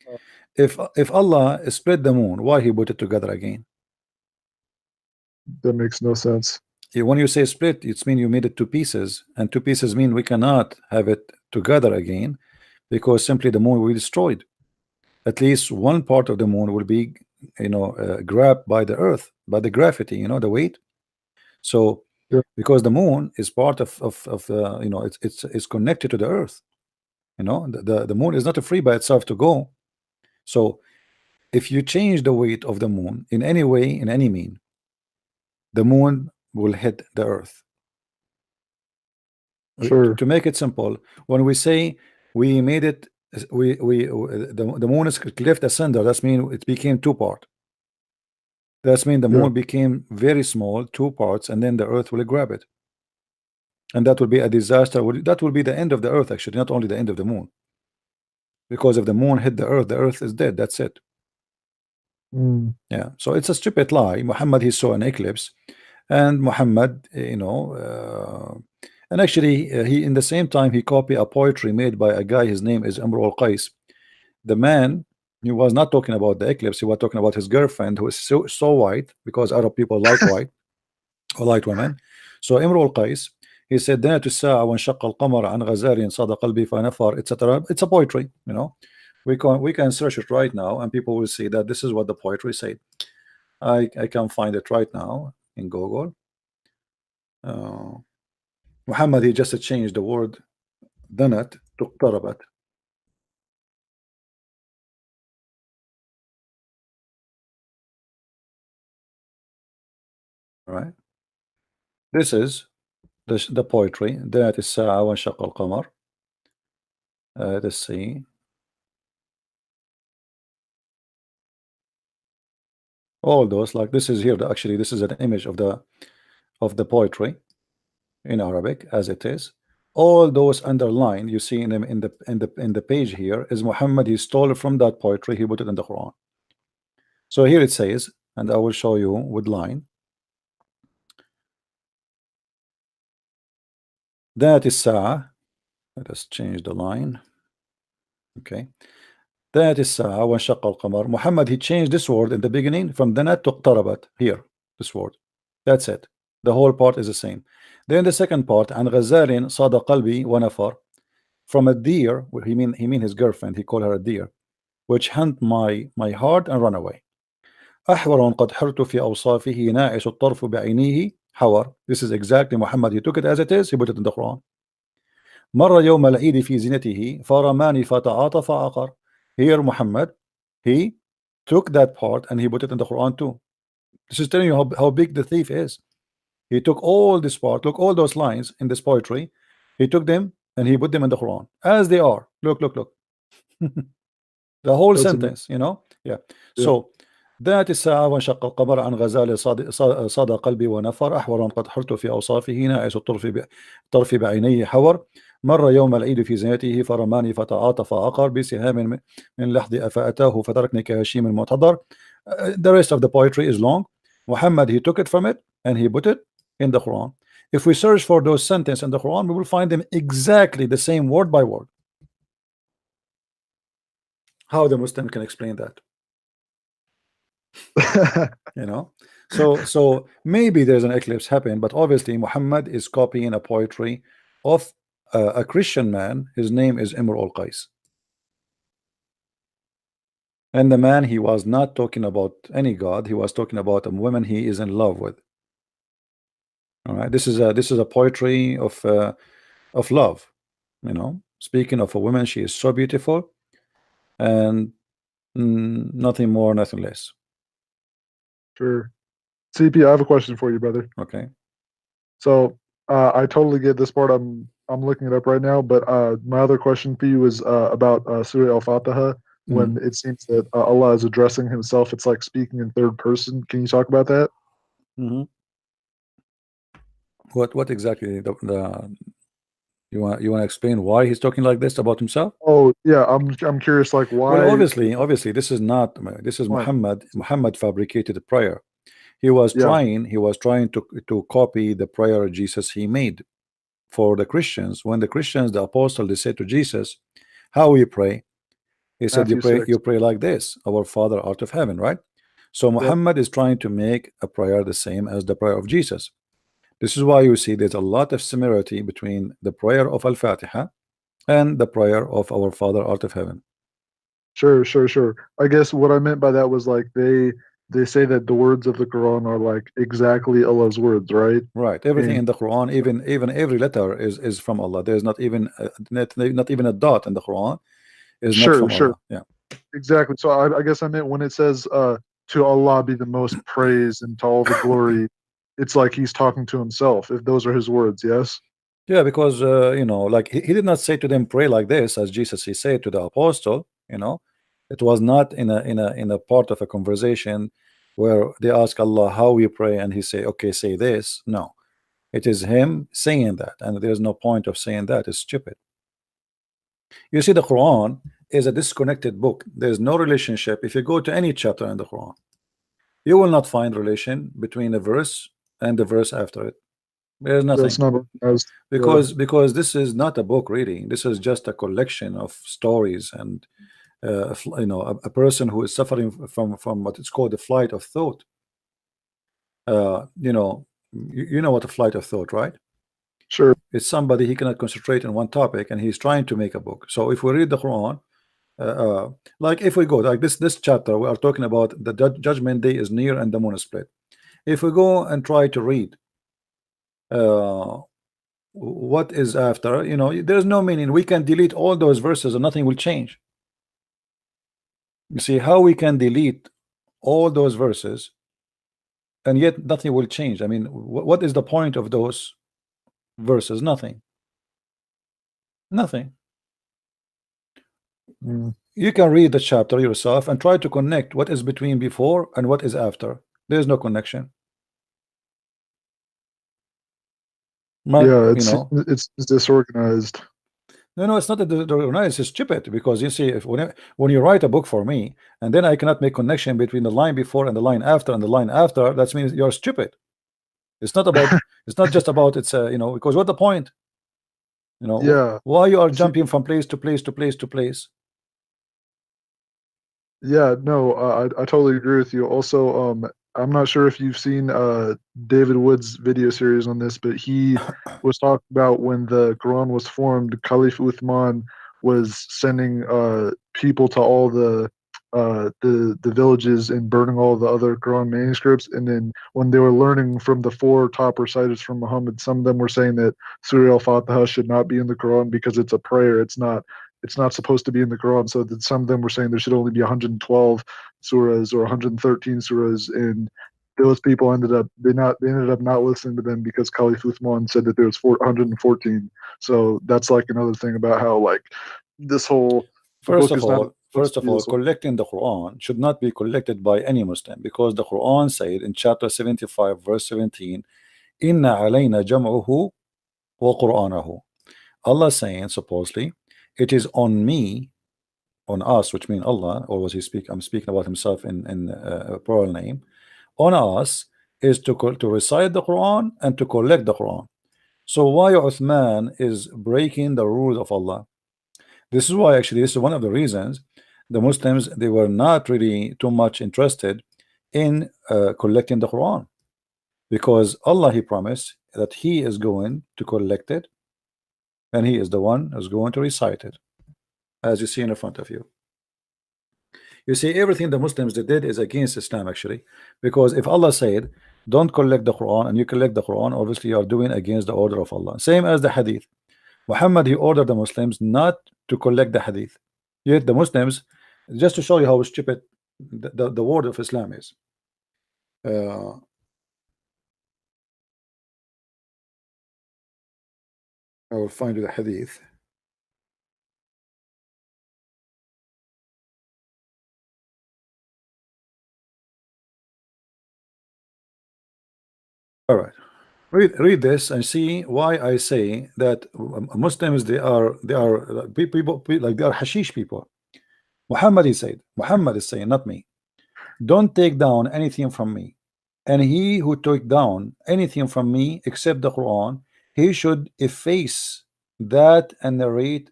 if Allah split the moon, why he put it together again?
That makes no sense.
When you say split, it means you made it 2 pieces, and 2 pieces mean we cannot have it together again, because simply the moon will be destroyed. At least one part of the moon will be, grabbed by the earth, by the gravity, the weight. So because the moon is part of you know, it's connected to the earth. You know, the moon is not free by itself to go. So if you change the weight of the moon in any way, in any mean, the moon will hit the earth.
Sure.
To make it simple, when we say we made it, the moon is cleft asunder, that means it became two part. That means the moon became very small, two parts, and then the earth will grab it, and that will be a disaster. That will be the end of the earth, actually, not only the end of the moon, because if the moon hit the earth is dead. That's it. Yeah, so it's a stupid lie. Muhammad, he saw an eclipse, and Muhammad, you know, and actually he, in the same time, he copied a poetry made by a guy. His name is Imru al-Qais. The man, he was not talking about the eclipse, he was talking about his girlfriend, who is so white, because Arab people like white or light women. So Imru al-Qais, he said, دنيت الساعة وانشق القمر عن غزال صاد قلبي فنفر, etc. It's a poetry, you know. We can search it right now, and people will see that this is what the poetry said. I can find it right now in Google. Muhammad, he just changed the word danat to اقتربت. Right, this is the poetry. دنيت الساعة وانشق القمر. Let's see. All those, like this is here, actually this is an image of the poetry in Arabic as it is. All those underlined you see in the page here is Muhammad. He stole it from that poetry, he put it in the Quran. So here it says, and I will show you with line, that is Sa'ah. Let us change the line. Okay, that is Sa'ah wa shaqqa al-qamar. Muhammad, he changed this word in the beginning from danat to iqtarabat. Here, this word, that's it. The whole part is the same. Then the second part, an ghazalin sada qalbi wa nafar, from a deer, he mean his girlfriend, he called her a deer, which hunt my heart and run away. أحور قد حرت في أوصافه ناعس الطرف بعينيه حور. This is exactly Muhammad. He took it as it is, he put it in the Quran. مر يوم العيد في زينته فرماني فتعاطف عقر. Here Muhammad, he took that part and he put it in the Quran too. This is telling you how big the thief is. He took all this part, look, all those lines in this poetry, he took them and he put them in the Quran as they are. Look the whole sentence, you know. Yeah. So ذات الساعة وانشق القمر عن غزال صاد قلبي ونفر أحورا قد حرت في أوصافه ناعس الطرف بعينيه حور مر يوم العيد في زينته فرماني فتعاطف عقر بسهام من لحظ أفأتاه فتركني كهشيم المعتضر. The rest of the poetry is long. Muhammad, he took it from it and he put it in the Quran. If we search for those sentences in the Quran, we will find them exactly the same word by word. How the Muslim can explain that? You know, so maybe there's an eclipse happening, but obviously Muhammad is copying a poetry of a Christian man. His name is Imru al-Qais, and the man, he was not talking about any god, he was talking about a woman he is in love with. All right, this is a poetry of love, you know, speaking of a woman, she is so beautiful and nothing more, nothing less.
Sure. CP, I have a question for you, brother.
Okay.
So I totally get this part. I'm looking it up right now, but my other question for you is about Surah Al-Fatiha, when it seems that Allah is addressing himself. It's like speaking in third person. Can you talk about that?
What exactly you want to explain why he's talking like this about himself?
Oh yeah, I'm curious, like why.
Well, obviously this is not, this is Muhammad fabricated a prayer. He was trying to copy the prayer Jesus he made for the Christians. When the Christians, the apostle, they said to Jesus, how we pray, he said, you pray like this, our Father art of heaven, right? So Muhammad is trying to make a prayer the same as the prayer of Jesus. This is why you see there's a lot of similarity between the prayer of Al-Fatiha and the prayer of our Father art of heaven.
Sure. I guess what I meant by that was like they they say that the words of the Quran are like exactly Allah's words, right?
Right. Everything
And-
in the Quran, even every letter is from Allah. There's not even not even a dot in the Quran is not from Allah. Yeah.
Exactly. So I guess I meant when it says to Allah be the most praise and to all the glory, it's like he's talking to himself, if those are his words. Yes.
Yeah, because you know, like he did not say to them pray like this as Jesus he said to the apostle. You know, it was not in a part of a conversation where they ask Allah how we pray and he say okay, say this. No, it is him saying that, and there's no point of saying that. It's stupid. You see, the Quran is a disconnected book. There's no relationship. If you go to any chapter in the Quran, you will not find relation between the verse and the verse after it. There's nothing.
That's not
Because this is not a book reading. This is just a collection of stories and you know, a person who is suffering from what is called the flight of thought. You know, you know what a flight of thought, right?
Sure.
It's somebody he cannot concentrate on one topic and he's trying to make a book. So if we read the Quran, like if we go like this chapter, we are talking about the judgment day is near and the moon is split. If we go and try to read what is after, you know, there's no meaning. We can delete all those verses and nothing will change. You see how we can delete all those verses and yet nothing will change. I mean, what is the point of those verses? Nothing. You can read the chapter yourself and try to connect what is between before and what is after. There's no connection.
Yeah,
you know,
it's disorganized.
No, it's not that they're organized. It's stupid because you see, if when you write a book for me and then I cannot make connection between the line before and the line after and the line after, that means you're stupid. It's not about it's not just about it's you know, because what the point? You know,
Yeah.
why you are jumping from place to place to place to place?
Yeah, no, I totally agree with you. Also, I'm not sure if you've seen David Wood's video series on this, but he was talking about when the Quran was formed, Caliph Uthman was sending people to all the villages and burning all the other Quran manuscripts. And then when they were learning from the 4 top reciters from Muhammad, some of them were saying that Surah Al-Fatiha should not be in the Quran because it's a prayer. It's not supposed to be in the Quran. So that some of them were saying there should only be 112 surahs or 113 surahs, and those people ended up not listening to them because Caliph Uthman said that there was 414. So that's like another thing about how like this whole
First of all, collecting the Quran should not be collected by any Muslim, because the Quran said in chapter 75 verse 17, Inna alayna jam'uhu wa Qur'anahu. Allah saying supposedly it is on me, on us, which means Allah, or was he speak? I'm speaking about himself in a plural name. On us is to recite the Quran and to collect the Quran. So why Uthman is breaking the rules of Allah? This is why actually this is one of the reasons the Muslims, they were not really too much interested in collecting the Quran, because Allah, he promised that he is going to collect it and he is the one who's going to recite it, as you see in front of you. You see, everything the Muslims did is against Islam actually, because if Allah said don't collect the Quran and you collect the Quran, obviously you are doing against the order of Allah. Same as the Hadith. Muhammad, he ordered the Muslims not to collect the Hadith, yet the Muslims, just to show you how stupid the word of Islam is, I will find you the Hadith. All right, read this and see why I say that Muslims, they are people like they are hashish people. Muhammad is saying, not me, don't take down anything from me, and he who took down anything from me except the Quran, he should efface that and narrate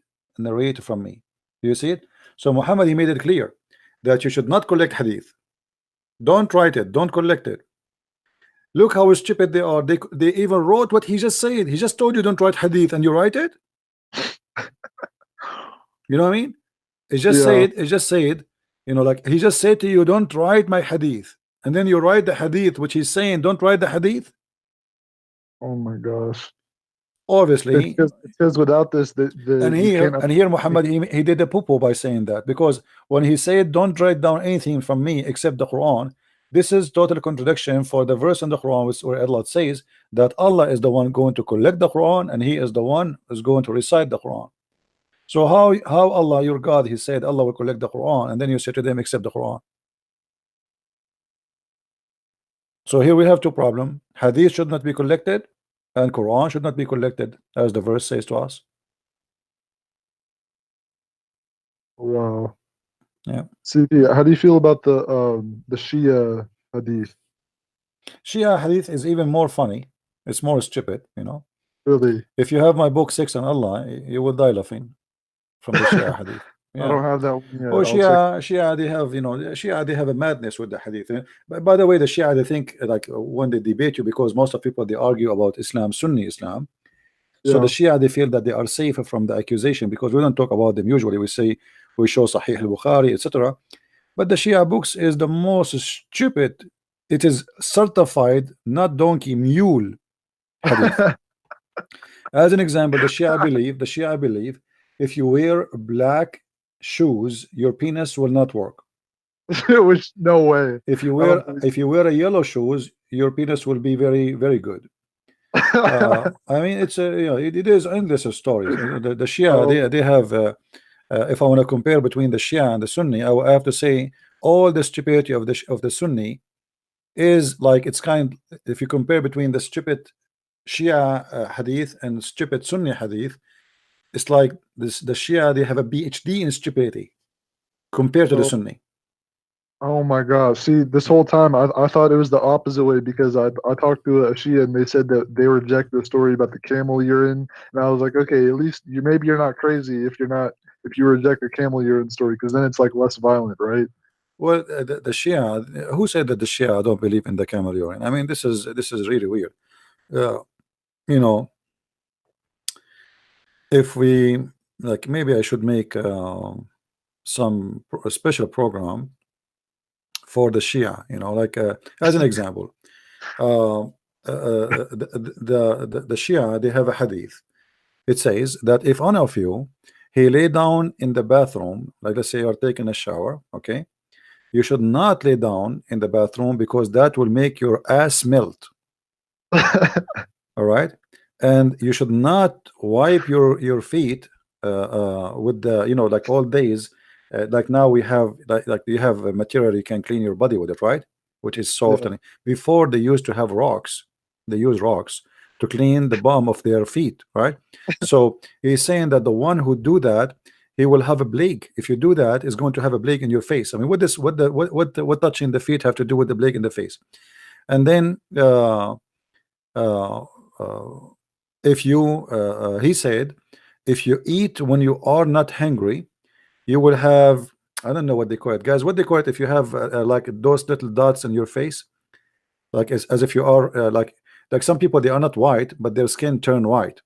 from me. Do you see it? So Muhammad, he made it clear that you should not collect hadith. Don't write it, don't collect it. Look how stupid they are. They even wrote what he just said. He just told you don't write hadith and you write it. You know what I mean? It just said, you know, like he just said to you, don't write my hadith, and then you write the hadith which he's saying don't write the hadith.
Oh my gosh.
Obviously,
it says without this,
and here Muhammad he did a poo-poo by saying that, because when he said don't write down anything from me except the Quran, this is total contradiction for the verse in the Quran where Allah says that Allah is the one going to collect the Quran and he is the one who's going to recite the Quran. So how Allah your God, he said Allah will collect the Quran, and then you say to them except the Quran. So here we have two problems. Hadith should not be collected and Quran should not be collected, as the verse says to us.
Wow.
Yeah.
CP, how do you feel about the Shia hadith?
Shia hadith is even more funny. It's more stupid, you know.
Really?
If you have my book 6 on Allah, you will die laughing from the Shia hadith. Yeah.
I don't have that one yet.
Oh, Shia, they have, you know, Shia, they have a madness with the hadith. But by the way, the Shia, they think like when they debate you, because most of people they argue about Islam, Sunni Islam. So the Shia, they feel that they are safer from the accusation because we don't talk about them usually. We say we show Sahih al-Bukhari, etc. But the Shia books is the most stupid. It is certified, not donkey, mule hadith. As an example, the Shia believe if you wear black shoes, your penis will not work.
Which no way.
If you wear a yellow shoes, your penis will be very, very good. I mean, it's a, you know, it is endless stories. The Shia, they have. If I want to compare between the Shia and the Sunni, I have to say all the stupidity of the Sunni is like it's kind. If you compare between the stupid Shia hadith and stupid Sunni hadith, it's like this. The Shia, they have a PhD in stupidity compared to the Sunni.
Oh my gosh! See, this whole time I thought it was the opposite way, because I talked to a Shia and they said that they reject the story about the camel urine, and I was like, okay, at least maybe you're not crazy if you reject the camel urine story, because then it's like less violent, right?
Well, the Shia, who said that the Shia don't believe in the camel urine? I mean, this is really weird. You know, if we like, maybe I should make a special program for the Shia, you know, like as an example, the Shia, they have a hadith. It says that if one of you he lay down in the bathroom, like let's say you're taking a shower, okay, you should not lay down in the bathroom because that will make your ass melt. All right, and you should not wipe your feet with the, you know, like all days. Like now we have like you have a material you can clean your body with it, right? Which is soft. And before they used to have rocks. They use rocks to clean the bottom of their feet, right? So he's saying that the one who do that, he will have a plague. If you do that, is going to have a plague in your face. I mean, what touching the feet have to do with the plague in the face? And then if you he said, if you eat when you are not hungry, you will have, I don't know what they call it, guys. What they call it if you have like those little dots in your face, like as if you are like some people, they are not white, but their skin turn white,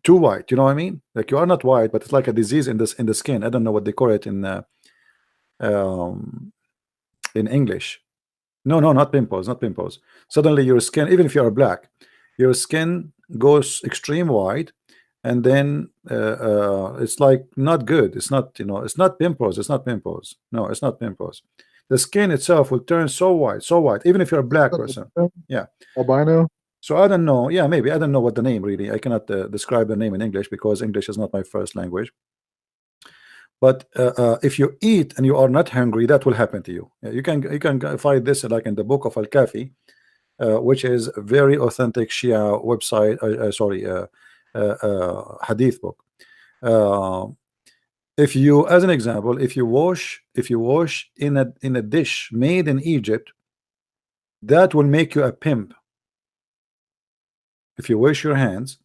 too white. You know what I mean? Like you are not white, but it's like a disease in the skin. I don't know what they call it in English. No, not pimples, not pimples. Suddenly your skin, even if you are black, your skin goes extreme white. And then it's like not good. It's not, you know, it's not pimples. It's not pimples. No, it's not pimples. The skin itself will turn so white, even if you're a black person. Yeah,
albino.
So I don't know. Yeah, maybe I don't know what the name really. I cannot describe the name in English because English is not my first language. But if you eat and you are not hungry, that will happen to you. You can find this like in the book of Al-Kafi, which is a very authentic Shia website. Hadith book. If you, as an example, if you wash in a dish made in Egypt, that will make you a pimp. If you wash your hands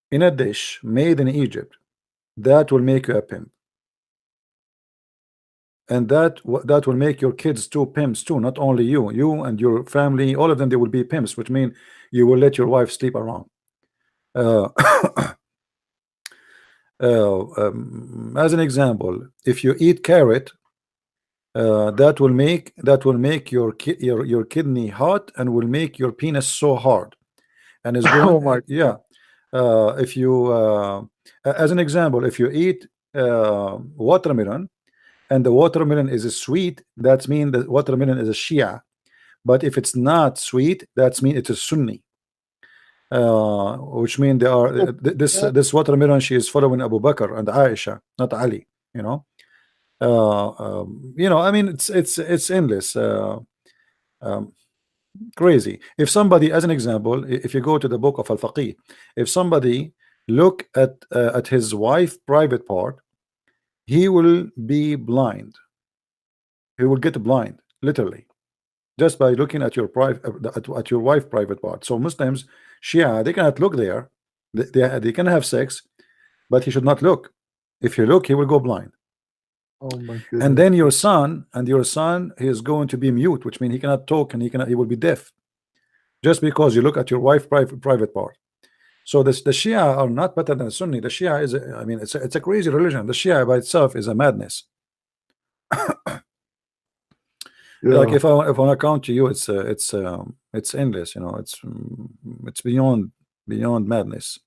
in a dish made in Egypt, that will make you a pimp. And that will make your kids too pimps too, not only you and your family, all of them, they will be pimps, which means you will let your wife sleep around. As an example, if you eat carrot, that will make your kidney hot and will make your penis so hard, and is going.
Oh my.
Yeah. If you, as an example, if you eat watermelon, and the watermelon is sweet, that means the watermelon is a Shia. But if it's not sweet, that means it's a Sunni. Which means they are this watermelon, she is following Abu Bakr and Aisha, not Ali. You know. I mean, it's endless. Crazy. If somebody, as an example, if you go to the book of Al-Faqih, if somebody look at his wife private part, he will be blind. He will get blind, literally, just by looking at your at your wife private part. So Muslims, Shia, they cannot look there. They can have sex, but he should not look. If you look, he will go blind.
Oh my goodness.
And then your son, he is going to be mute, which means he cannot talk, and he will be deaf, just because you look at your wife private part. So the Shia are not better than Sunni. The Shia is, I mean, it's a crazy religion. The Shia by itself is a madness.
Yeah.
Like if I want to count to you, it's endless. You know, it's beyond madness.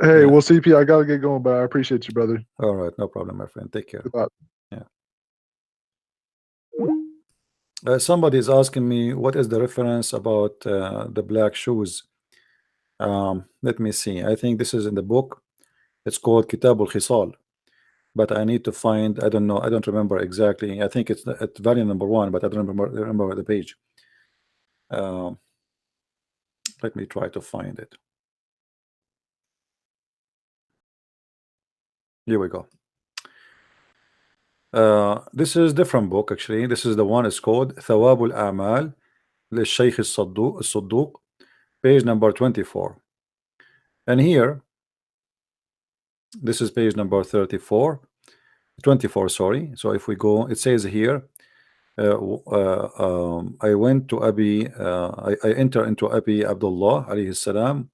Hey, well, CP, I gotta get going, but I appreciate you, brother.
All right, no problem, my friend. Take care.
Goodbye.
Yeah. Somebody is asking me what is the reference about the black shoes. Let me see. I think this is in the book. It's called Kitab al-Khisal, but I need to find. I don't know. I don't remember exactly. I think it's at volume number 1, but I don't remember the page. Let me try to find it. Here we go. This is a different book, actually. This is the one. It's called Thawab al-A'mal للشيخ الصدوق, page number 24. And here, this is page number 24, sorry. So if we go, it says here, I went to Abi, I enter into Abi Abdullah alayhi salam,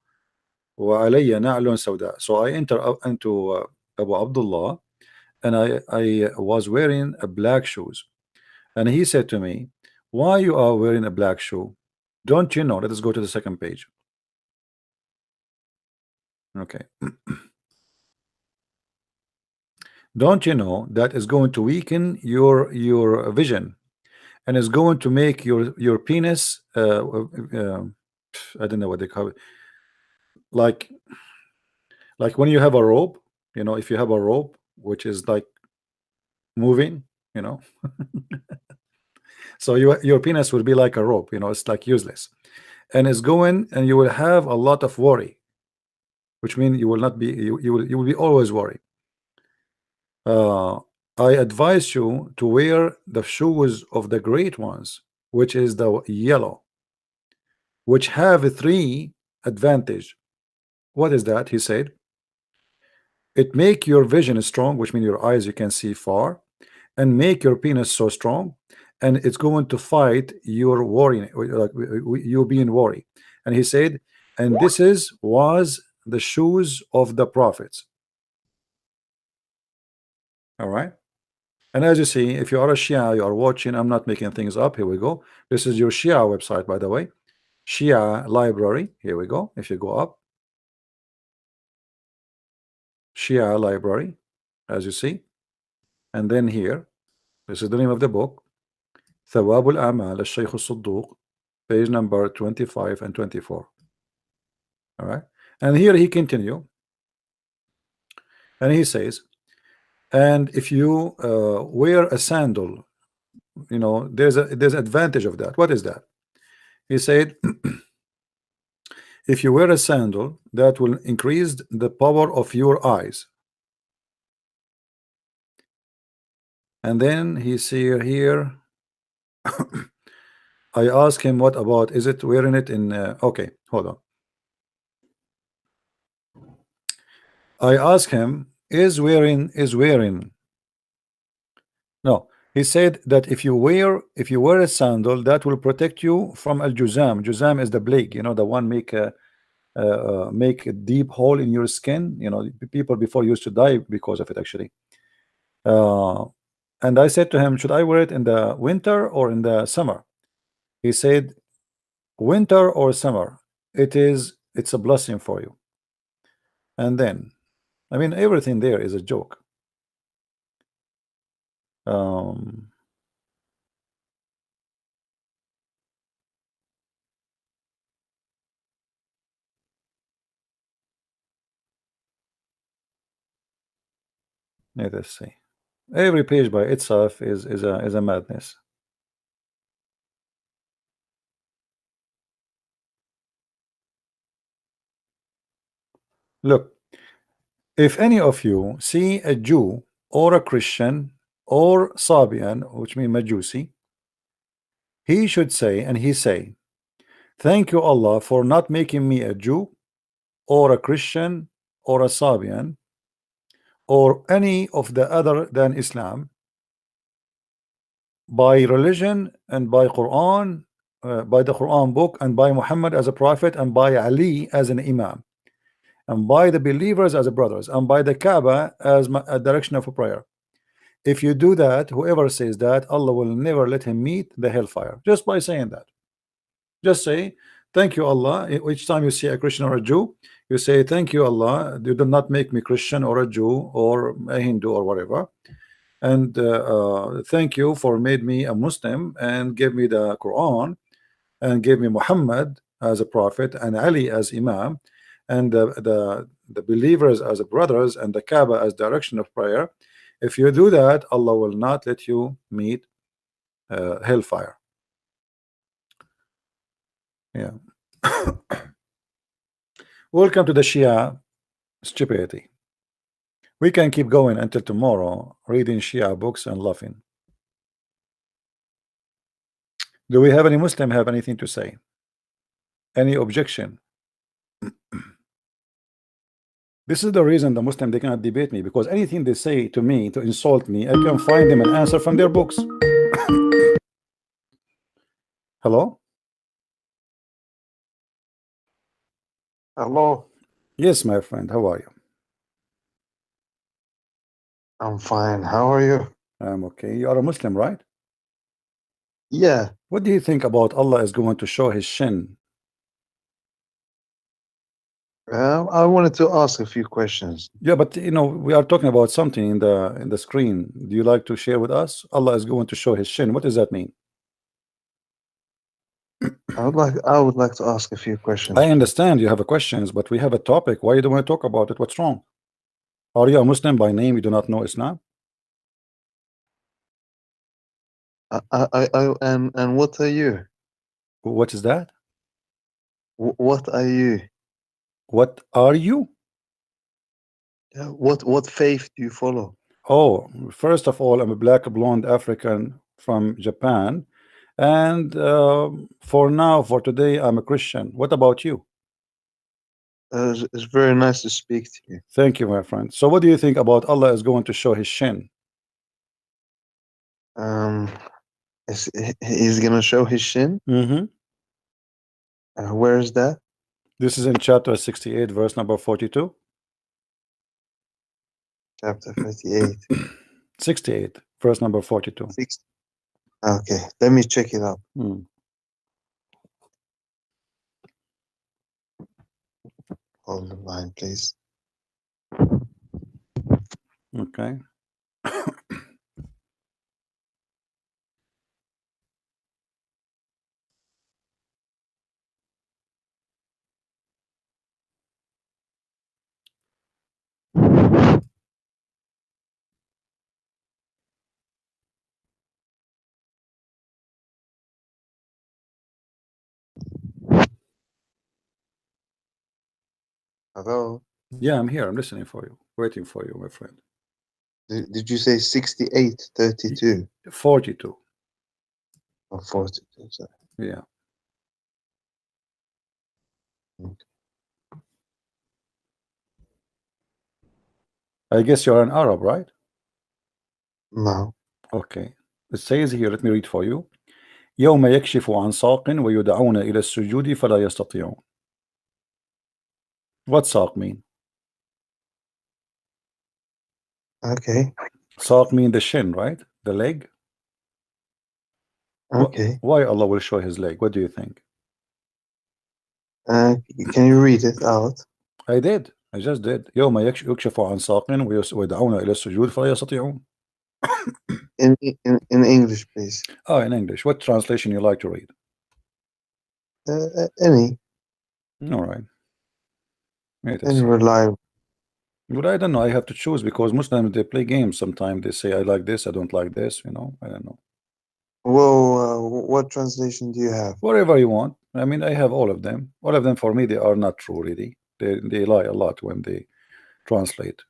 wa alayya na'lun sawda. So I enter into Abu Abdullah, and I was wearing a black shoes, and he said to me, why you are wearing a black shoe? Don't you know? Let us go to the second page. Okay. Don't you know that is going to weaken your vision, and is going to make your penis I don't know what they call it, like when you have a rope, you know, if you have a rope which is like moving, you know, so your penis will be like a rope, you know, it's like useless, and it's going, and you will have a lot of worry, which means you will not be, you will be always worried. I advise you to wear the shoes of the great ones, which is the yellow, which have 3 advantage. What is that? He said, it make your vision strong, which means your eyes you can see far, and make your penis so strong, and it's going to fight your worry, like you being worried. And he said, and this was the shoes of the prophets. All right. And as you see, if you are a Shia, you are watching, I'm not making things up. Here we go. This is your Shia website, by the way. Shia library. Here we go. If you go up, Shia library, as you see. And then here, this is the name of the book, Thawab al-A'mal al-Shaykh al-Sadduq, page number 25 and 24. All right. And here he continue. And he says, and if you wear a sandal, you know, there's advantage of that. What is that? He said, if you wear a sandal, that will increase the power of your eyes. And then he see here, I ask him, what about, is it wearing it in, okay, hold on. I ask him, is wearing, no, he said that if you wear a sandal, that will protect you from al-juzam. Juzam is the plague, you know, the one make a deep hole in your skin. You know, people before used to die because of it, actually. And I said to him, should I wear it in the winter or in the summer? He said, winter or summer, it's a blessing for you. And then, I mean, everything there is a joke. Let us see. Every page by itself is a madness. Look, if any of you see a Jew or a Christian or Sabian, which means Majusi, he should say, and he say, thank you Allah for not making me a Jew or a Christian or a Sabian or any of the other than Islam, by religion and by Quran, by the Quran book, and by Muhammad as a prophet, and by Ali as an imam, and by the believers as a brothers, and by the Kaaba as a direction of a prayer. If you do that, whoever says that, Allah will never let him meet the hellfire. Just by saying that. Just say, thank you Allah. Each time you see a Christian or a Jew, you say, thank you Allah, you did not make me Christian or a Jew or a Hindu or whatever, and thank you for made me a Muslim and give me the Quran and gave me Muhammad as a prophet and Ali as imam and the believers as brothers and the Kaaba as direction of prayer. If you do that, Allah will not let you meet hellfire. Yeah. Welcome to the Shia stupidity. We can keep going until tomorrow, reading Shia books and laughing. Do we have any Muslim have anything to say? Any objection? This is the reason the Muslim, they cannot debate me, because anything they say to me to insult me, I can find them an answer from their books. Hello?
Hello.
Yes, my friend. How are you?
I'm fine. How are you?
I'm okay. You are a Muslim, right?
Yeah.
What do you think about Allah is going to show his shin?
I wanted to ask a few questions.
Yeah, but you know, we are talking about something in the screen. Do you like to share with us? Allah is going to show his shin. What does that mean?
I would like to ask a few questions.
I understand you have questions, but we have a topic. Why you don't want to talk about it? What's wrong? Are you a Muslim by name? You do not know Islam?
And what are you?
What is that?
What are you?
What are you?
What faith do you follow?
Oh, first of all, I'm a black blonde African from Japan, and for today, I'm a Christian. What about you?
It's very nice to speak to you.
Thank you, my friend. So what do you think about Allah is going to show his shin?
He's gonna show his shin?
Mm-hmm.
Where is that?
This is in chapter 68, verse number 42.
Chapter 58.
68, verse number 42.
Okay, let me check it out. Hold the line, please.
Okay.
Hello?
Yeah, I'm here. I'm listening for you. Waiting for you, my friend.
Did you say 68, 32?
42.
Or 42, sorry.
Yeah.
Okay.
I guess you're an Arab, right?
No.
Okay. It says here, let me read for you. يوم يكشف عن ساق ويدعون إلى السجود فلا يستطيعون. What saq mean?
Okay.
Saq mean the shin, right? The leg.
Okay.
Why Allah will show his leg? What do you think?
Can you read it out?
I did. I just did. يوم يكشف عن ساق ويدعون إلى السجود فلا يستطيعون.
In English, please.
Oh, in English. What translation you like to read?
Any.
All right.
Any reliable.
But I don't know. I have to choose because Muslims, they play games sometimes. They say I like this, I don't like this. You know, I don't know.
Well, what translation do you have?
Whatever you want. I mean, I have all of them. All of them for me, they are not true, really. They lie a lot when they translate.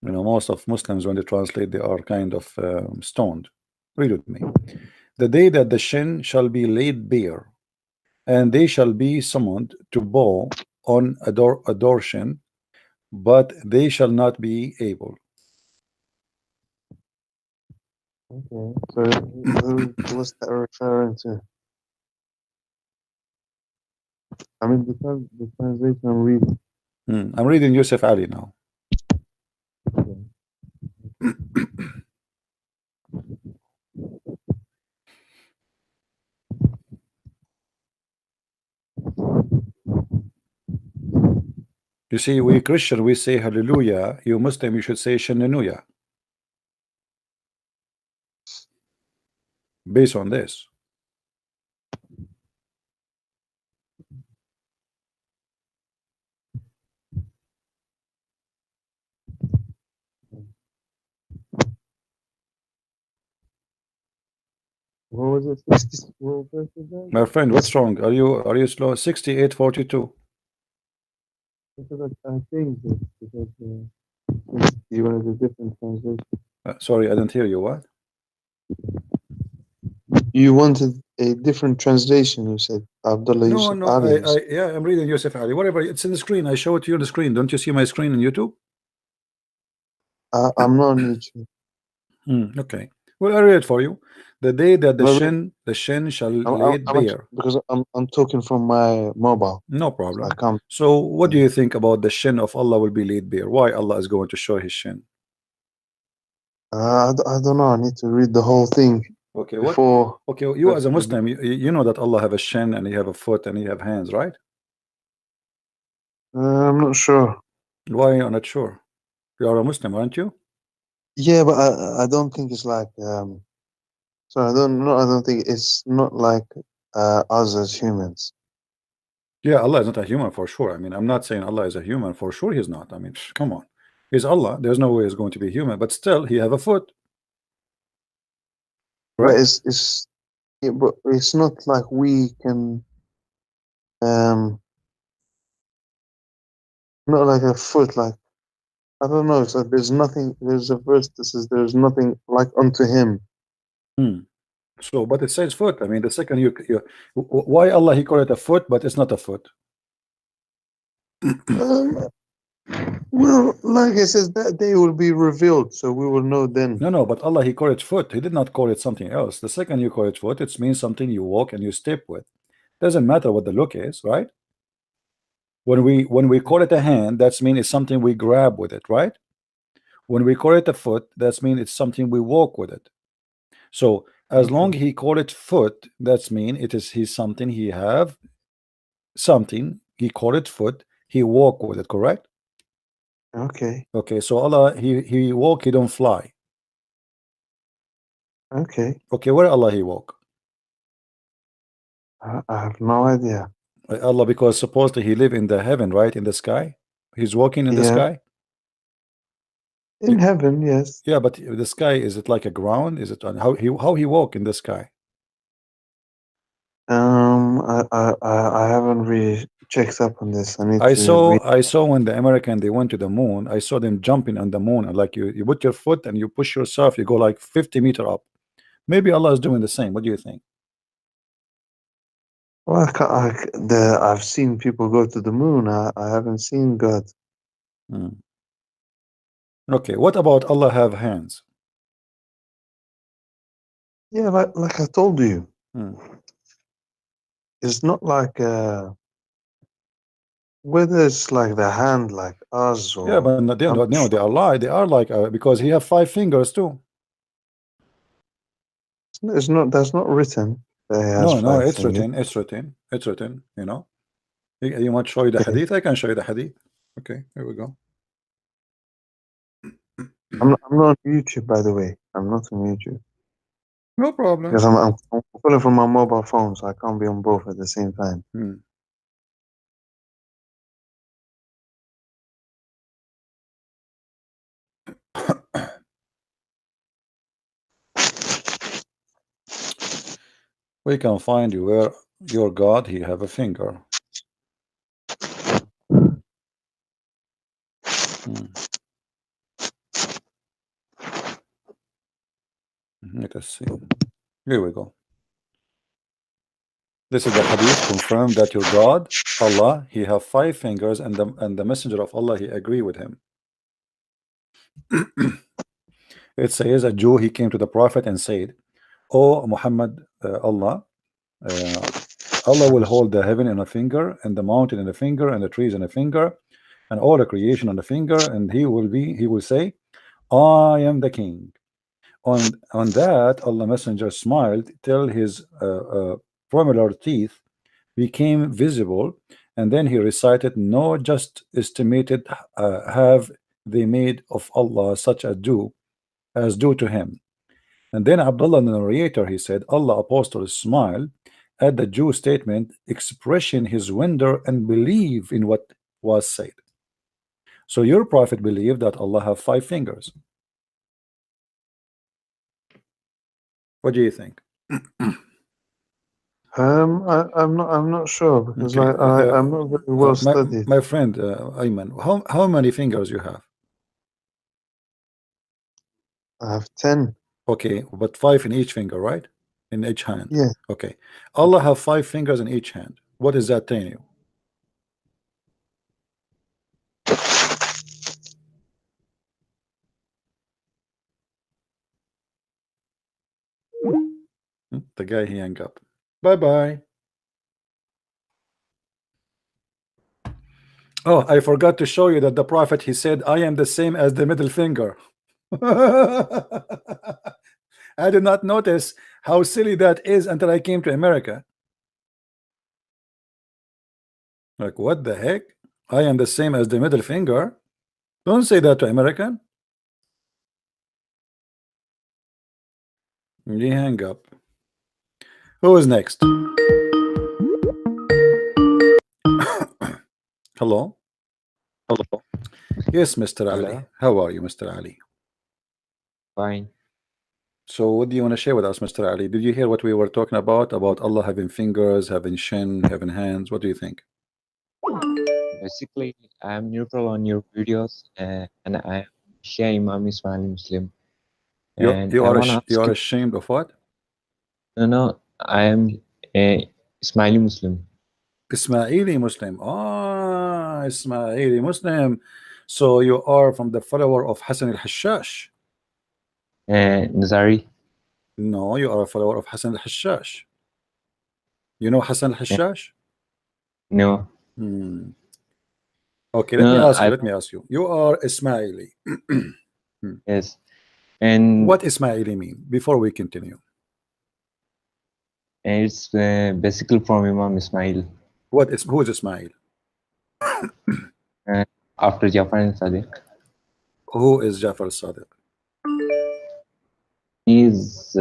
You know, most of Muslims, when they translate, they are kind of stoned. Read with me. The day that the shin shall be laid bare, and they shall be summoned to bow on adoration, but they shall not be able.
Okay, so what's that referring to? I mean, the translation I'm reading.
I'm reading Yusuf Ali now. You see, we Christian, we say hallelujah. You Muslim, you should say shannuya. Based on this.
What was it? 60, what verse is that?
My friend, what's wrong? Are you slow? 68:42.
Because I changed it because you wanted a different translation.
Sorry, I didn't hear you. What?
You wanted a different translation. You said Abdullah Yusuf Ali.
Yeah, I'm reading Yusuf Ali. Whatever, it's in the screen. I show it to you on the screen. Don't you see my screen on YouTube?
I'm not on YouTube.
Okay. Well, I read it for you. The day that the shin shall laid bare.
Because I'm talking from my mobile.
No problem. So what do you think about the shin of Allah will be laid bare? Why Allah is going to show his shin?
I don't know. I need to read the whole thing.
Okay.
Before.
Okay. You as a Muslim, you know that Allah have a shin and he have a foot and he have hands, right?
I'm not sure.
Why are you not sure? You are a Muslim, aren't you?
Yeah, but I don't think it's like so I don't think it's not like us as humans.
Yeah, Allah is not a human for sure. I mean, I'm not saying Allah is a human for sure. He's not. I mean, come on. He's Allah. There's no way he's going to be human, but still he have a foot.
Right? But it's not like we can not like a foot, like I don't know. It's like there's a verse that says there's nothing like unto him.
So, but it says foot. I mean, the second why Allah he call it a foot, but it's not a foot.
Well, like it says, that day will be revealed, so we will know then.
No, but Allah he called it foot. He did not call it something else. The second you call it foot, it means something you walk and you step with. Doesn't matter what the look is, right? When we call it a hand, that's mean it's something we grab with it, right? When we call it a foot, that's mean it's something we walk with it. So as long he call it foot, that's mean he's something he have something. He call it foot. He walk with it, correct?
Okay.
Okay. So Allah he walk. He don't fly.
Okay.
Okay. Where Allah he walk?
I have no idea.
Allah, because supposedly he live in the heaven, right? In the sky. He's walking in the sky.
In heaven, yes.
Yeah, but the sky, is it like a ground? Is it how he walk in the sky?
I haven't really checked up on this.
I saw when the American they went to the moon. I saw them jumping on the moon, and like you put your foot and you push yourself, you go like 50 meters up. Maybe Allah is doing the same. What do you think?
Well, I've seen people go to the moon. I haven't seen God.
Okay, what about Allah have hands?
Yeah, like I told you, it's not like whether it's like the hand, like us. Or,
yeah, but no, they are like, because he have 5 fingers too.
It's not. That's not written.
No, it's written. It's written. You know. You want to show you the hadith? I can show you the hadith. Okay, here we go.
I'm not on YouTube, by the way. I'm not on YouTube.
No problem.
Because I'm calling from my mobile phone, so I can't be on both at the same time.
We can find you where your God he have a finger. Let us see. Here we go. This is the hadith confirmed that your God, Allah, he have 5 fingers, and the messenger of Allah he agree with him. It says a Jew he came to the Prophet and said, "Oh Muhammad, Allah will hold the heaven in a finger, and the mountain in a finger, and the trees in a finger, and all the creation on a finger, and he will say, I am the king." On that, Allah Messenger smiled till his premolar teeth became visible, and then he recited, "No just estimated have they made of Allah such as do to him." And then Abdullah the narrator, he said, Allah Apostle smiled at the Jew statement, expressing his wonder and believe in what was said. So your prophet believed that Allah have 5 fingers. What do you think?
I'm not sure, because I'm not very well studied.
My friend Ayman, how many fingers you have?
I have 10.
Okay, but 5 in each finger, right? In each hand.
Yeah.
Okay. Allah have 5 fingers in each hand. What is that telling you? The guy he hung up. Bye-bye. Oh, I forgot to show you that the Prophet, he said, I am the same as the middle finger. I did not notice how silly that is until I came to America. Like, what the heck? I am the same as the middle finger. Don't say that to American. He hang up. Who is next? Hello?
Hello.
Yes, Mr.
Hello.
Ali. How are you, Mr. Ali?
Fine.
So what do you want to share with us, Mr. Ali? Did you hear what we were talking about Allah having fingers, having shin, having hands? What do you think?
Basically, I am neutral on your videos, and I am Shia Imam Ismaili Muslim. And
you are ashamed of what?
No, I am a Ismaili Muslim.
Ismaili Muslim. Ah, Ismaili Muslim. So you are from the follower of Hassan al-Hashash.
Nazari.
No, you are a follower of Hassan al-Hashash. You know Hassan al-Hashash?
No.
Okay, let me ask you. You are Ismaili.
Yes. And
what Ismaili mean before we continue?
It's basically from Imam Ismail.
Who is Ismail?
After Jafar and Sadiq.
Who is Jafar Sadiq?
His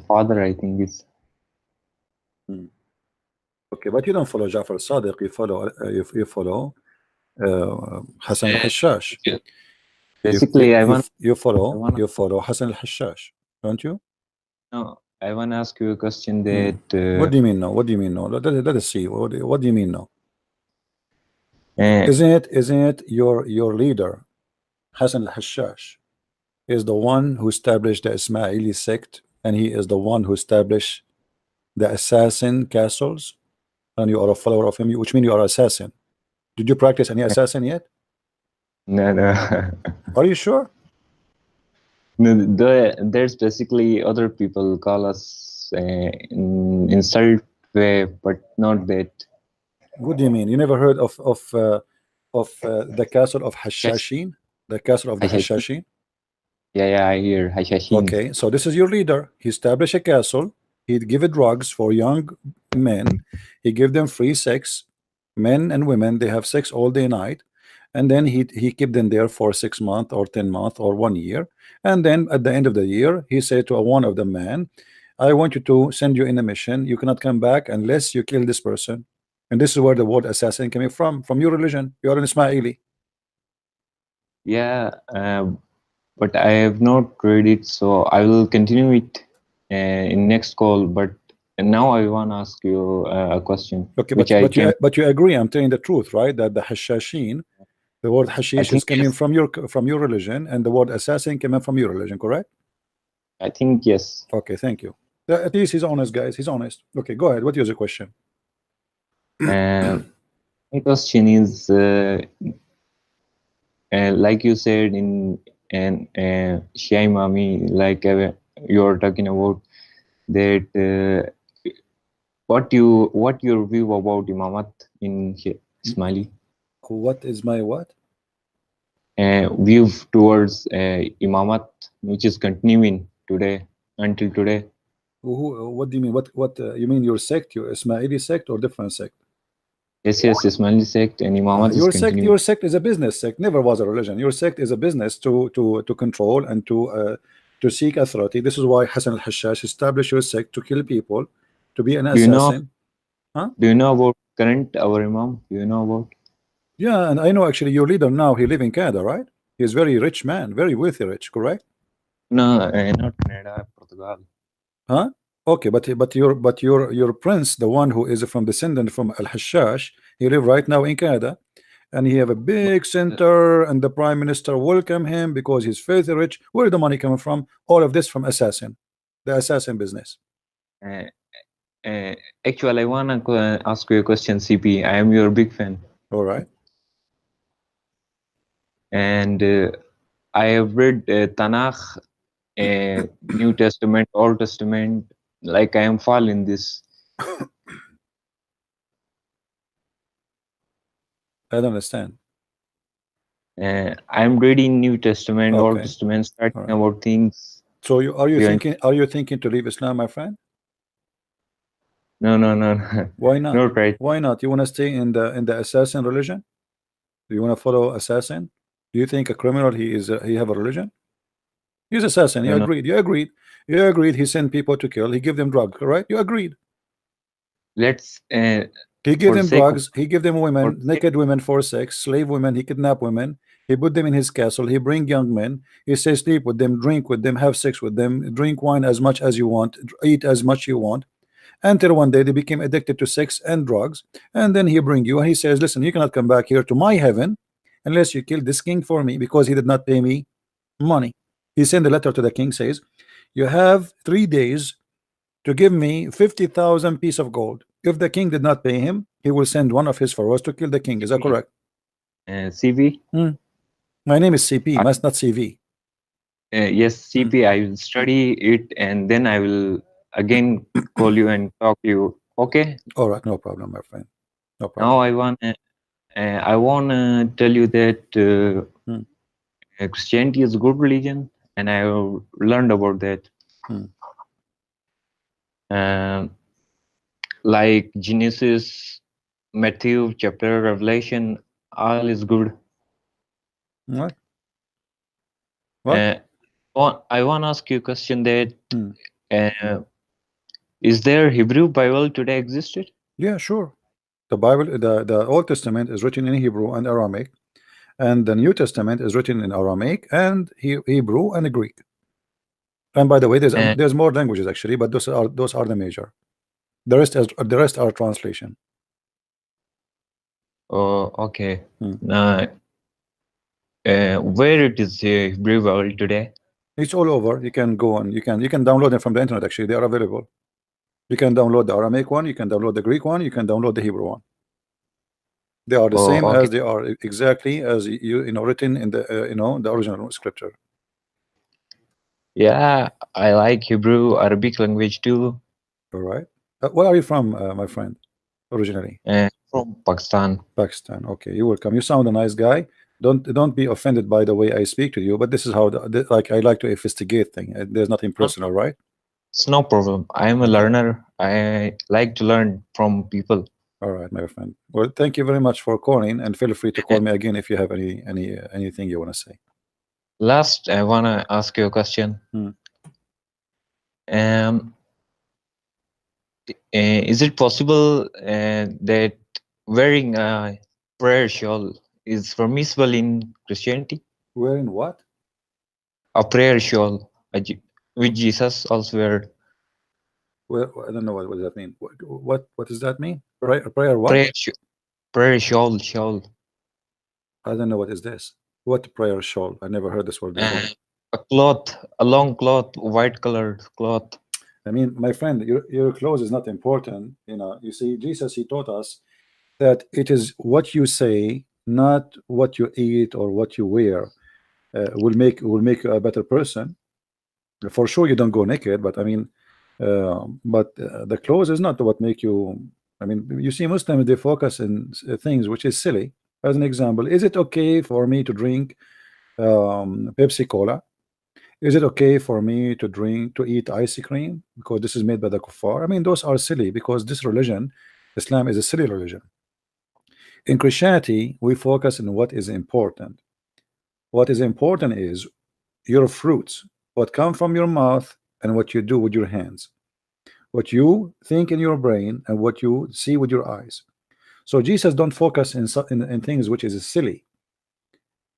father, I think, is.
Okay, but you don't follow Jafar Sadiq. You follow Hassan al-Hashash.
Basically,
you follow Hassan al-Hashash, don't you?
No, I want to ask you a question that.
What do you mean no? What do you mean no? Let us see. What do you mean no? Isn't it your leader, Hassan al-Hashash, is the one who established the Ismaili sect, and he is the one who established the assassin castles, and you are a follower of him, which means you are an assassin. Did you practice any assassin yet?
No.
Are you sure?
No, there's basically other people call us insult way, but not that.
What do you mean? You never heard of of the castle of Hashashin? The castle of the Hashashin?
Yeah, I hear Hashashin.
Okay, so this is your leader. He established a castle. He'd give drugs for young men. He give them free sex, men and women. They have sex all day night, and then he keep them there for 6 months or 10 months or 1 year. And then at the end of the year, he said to one of the men, "I want you to send you in a mission. You cannot come back unless you kill this person." And this is where the word assassin coming from your religion. You are an Ismaili.
Yeah, but I have not read it, so I will continue it in next call. But now I want to ask you a question.
Okay, but you agree? I'm telling the truth, right? That the Hashashin, the word hashish is coming from your religion, and the word assassin coming from your religion, correct?
I think yes.
Okay, thank you. At least he's honest, guys. He's honest. Okay, go ahead. What is your question?
My question is, like you said in Shia Imami, like you're talking about that. What your view about Imamat in Ismaili?
What is my what?
View towards Imamat, which is continuing today until today.
What do you mean? What you mean? Your sect, your Ismaili sect, or different sect?
Yes, Ismaili sect and Imamat
your sect is a business sect. Never was a religion. Your sect is a business to control and to seek authority. This is why Hassan al-Hashash established your sect to kill people, to be an assassin.
Do you know about current our Imam? Do you know about?
Yeah, and I know actually your leader now. He live in Canada, right? He's very rich man, very wealthy, rich, correct?
No, not Canada, Portugal.
Huh? Okay, but your prince, the one who is from descendant from al-Hashash, he live right now in Canada, and he have a big center, and the prime minister welcome him because he's filthy rich. Where is the money coming from? All of this from assassin, the assassin business.
Actually, I wanna ask you a question, CP. I am your big fan.
All right.
And I have read Tanakh, New Testament, Old Testament. Like I am following this.
I don't understand.
I'm reading New Testament, Old Testament, starting about things.
So are you thinking to leave Islam, my friend?
No.
Why not?
Not right.
Why not? You want to stay in the assassin religion? Do you want to follow assassin? Do you think a criminal he have a religion? He's assassin. You agreed. You agreed. He sent people to kill. He give them drugs. Right? You agreed.
Let's.
He give them drugs. He give them women, naked women for sex, slave women. He kidnap women. He put them in his castle. He bring young men. He says sleep with them, drink with them, have sex with them, drink wine as much as you want, eat as much you want. Until one day they became addicted to sex and drugs, and then he bring you and he says, listen, you cannot come back here to my heaven unless you kill this king for me, because he did not pay me money. He sent a letter to the king, says, you have 3 days to give me 50,000 pieces of gold. If the king did not pay him, he will send one of his pharaohs to kill the king. Is that correct?
CV?
My name is CP, not CV.
Yes, CP. I will study it and then I will again call you and talk to you. Okay.
All right, no problem, my friend. No problem.
Now I want to tell you that Christianity is a good religion, and I learned about that. Like Genesis, Matthew, chapter, Revelation, all is good.
What?
I want to ask you a question that is there Hebrew Bible today existed?
Yeah, sure. The Bible, the Old Testament is written in Hebrew and Aramaic, and the New Testament is written in Aramaic and Hebrew and Greek. And by the way, there's more languages actually, but those are the major. The rest are translation.
Oh, okay. Where it is Hebrew Bible today?
It's all over. You can go and you can download them from the internet. Actually, they are available. You can download the Aramaic one. You can download the Greek one. You can download the Hebrew one. They are the same as they are exactly as written in the the original scripture.
Yeah, I like Hebrew, Arabic language too.
All right. Where are you from, my friend? Originally?
from Pakistan.
Pakistan. Okay, you're welcome. You sound a nice guy. Don't be offended by the way I speak to you, but this is how like I like to investigate things. There's nothing personal, right?
It's no problem. I am a learner. I like to learn from people.
All right, my friend. Well, thank you very much for calling, and feel free to call me again if you have anything you want to say.
Last, I wanna ask you a question. Is it possible that wearing a prayer shawl is permissible in Christianity?
Wearing what?
A prayer shawl, which Jesus also wear.
Well, I don't know what does that mean. What does that mean? Prayer what?
Prayer shawl.
I don't know what is this. What prayer shawl? I never heard this word before.
A cloth, a long cloth, white colored cloth.
I mean, my friend, your clothes is not important. You know, you see, Jesus, he taught us that it is what you say, not what you eat or what you wear, will make you a better person. For sure, you don't go naked, but I mean, the clothes is not what make you. I mean, you see, Muslims, they focus in things which is silly. As an example, is it okay for me to drink Pepsi Cola? Is it okay for me to eat ice cream because this is made by the kuffar? I mean, those are silly because this religion, Islam, is a silly religion. In Christianity, we focus on what is important. What is important is your fruits, what come from your mouth and what you do with your hands, what you think in your brain and what you see with your eyes. So Jesus don't focus in things which is silly.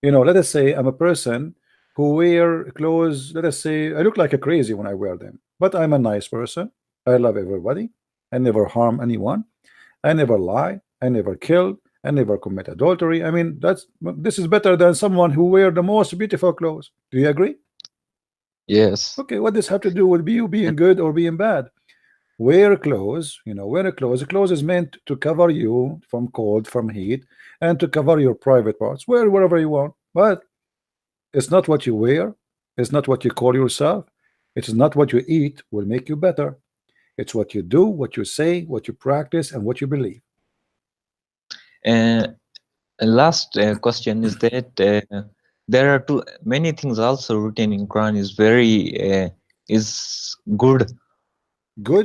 You know, let us say I'm a person who wear clothes. Let us say I look like a crazy when I wear them, but I'm a nice person. I love everybody. I never harm anyone. I never lie. I never kill. I never commit adultery. I mean, this is better than someone who wear the most beautiful clothes. Do you agree?
Yes.
Okay, what does have to do with you being good or being bad? Wear clothes, you know, wear a clothes. A clothes is meant to cover you from cold, from heat, and to cover your private parts. Wear wherever you want, but it's not what you wear. It's not what you call yourself. It's not what you eat will make you better. It's what you do, what you say, what you practice, and what you believe.
Last question is that there are many things also written in Quran is very is good,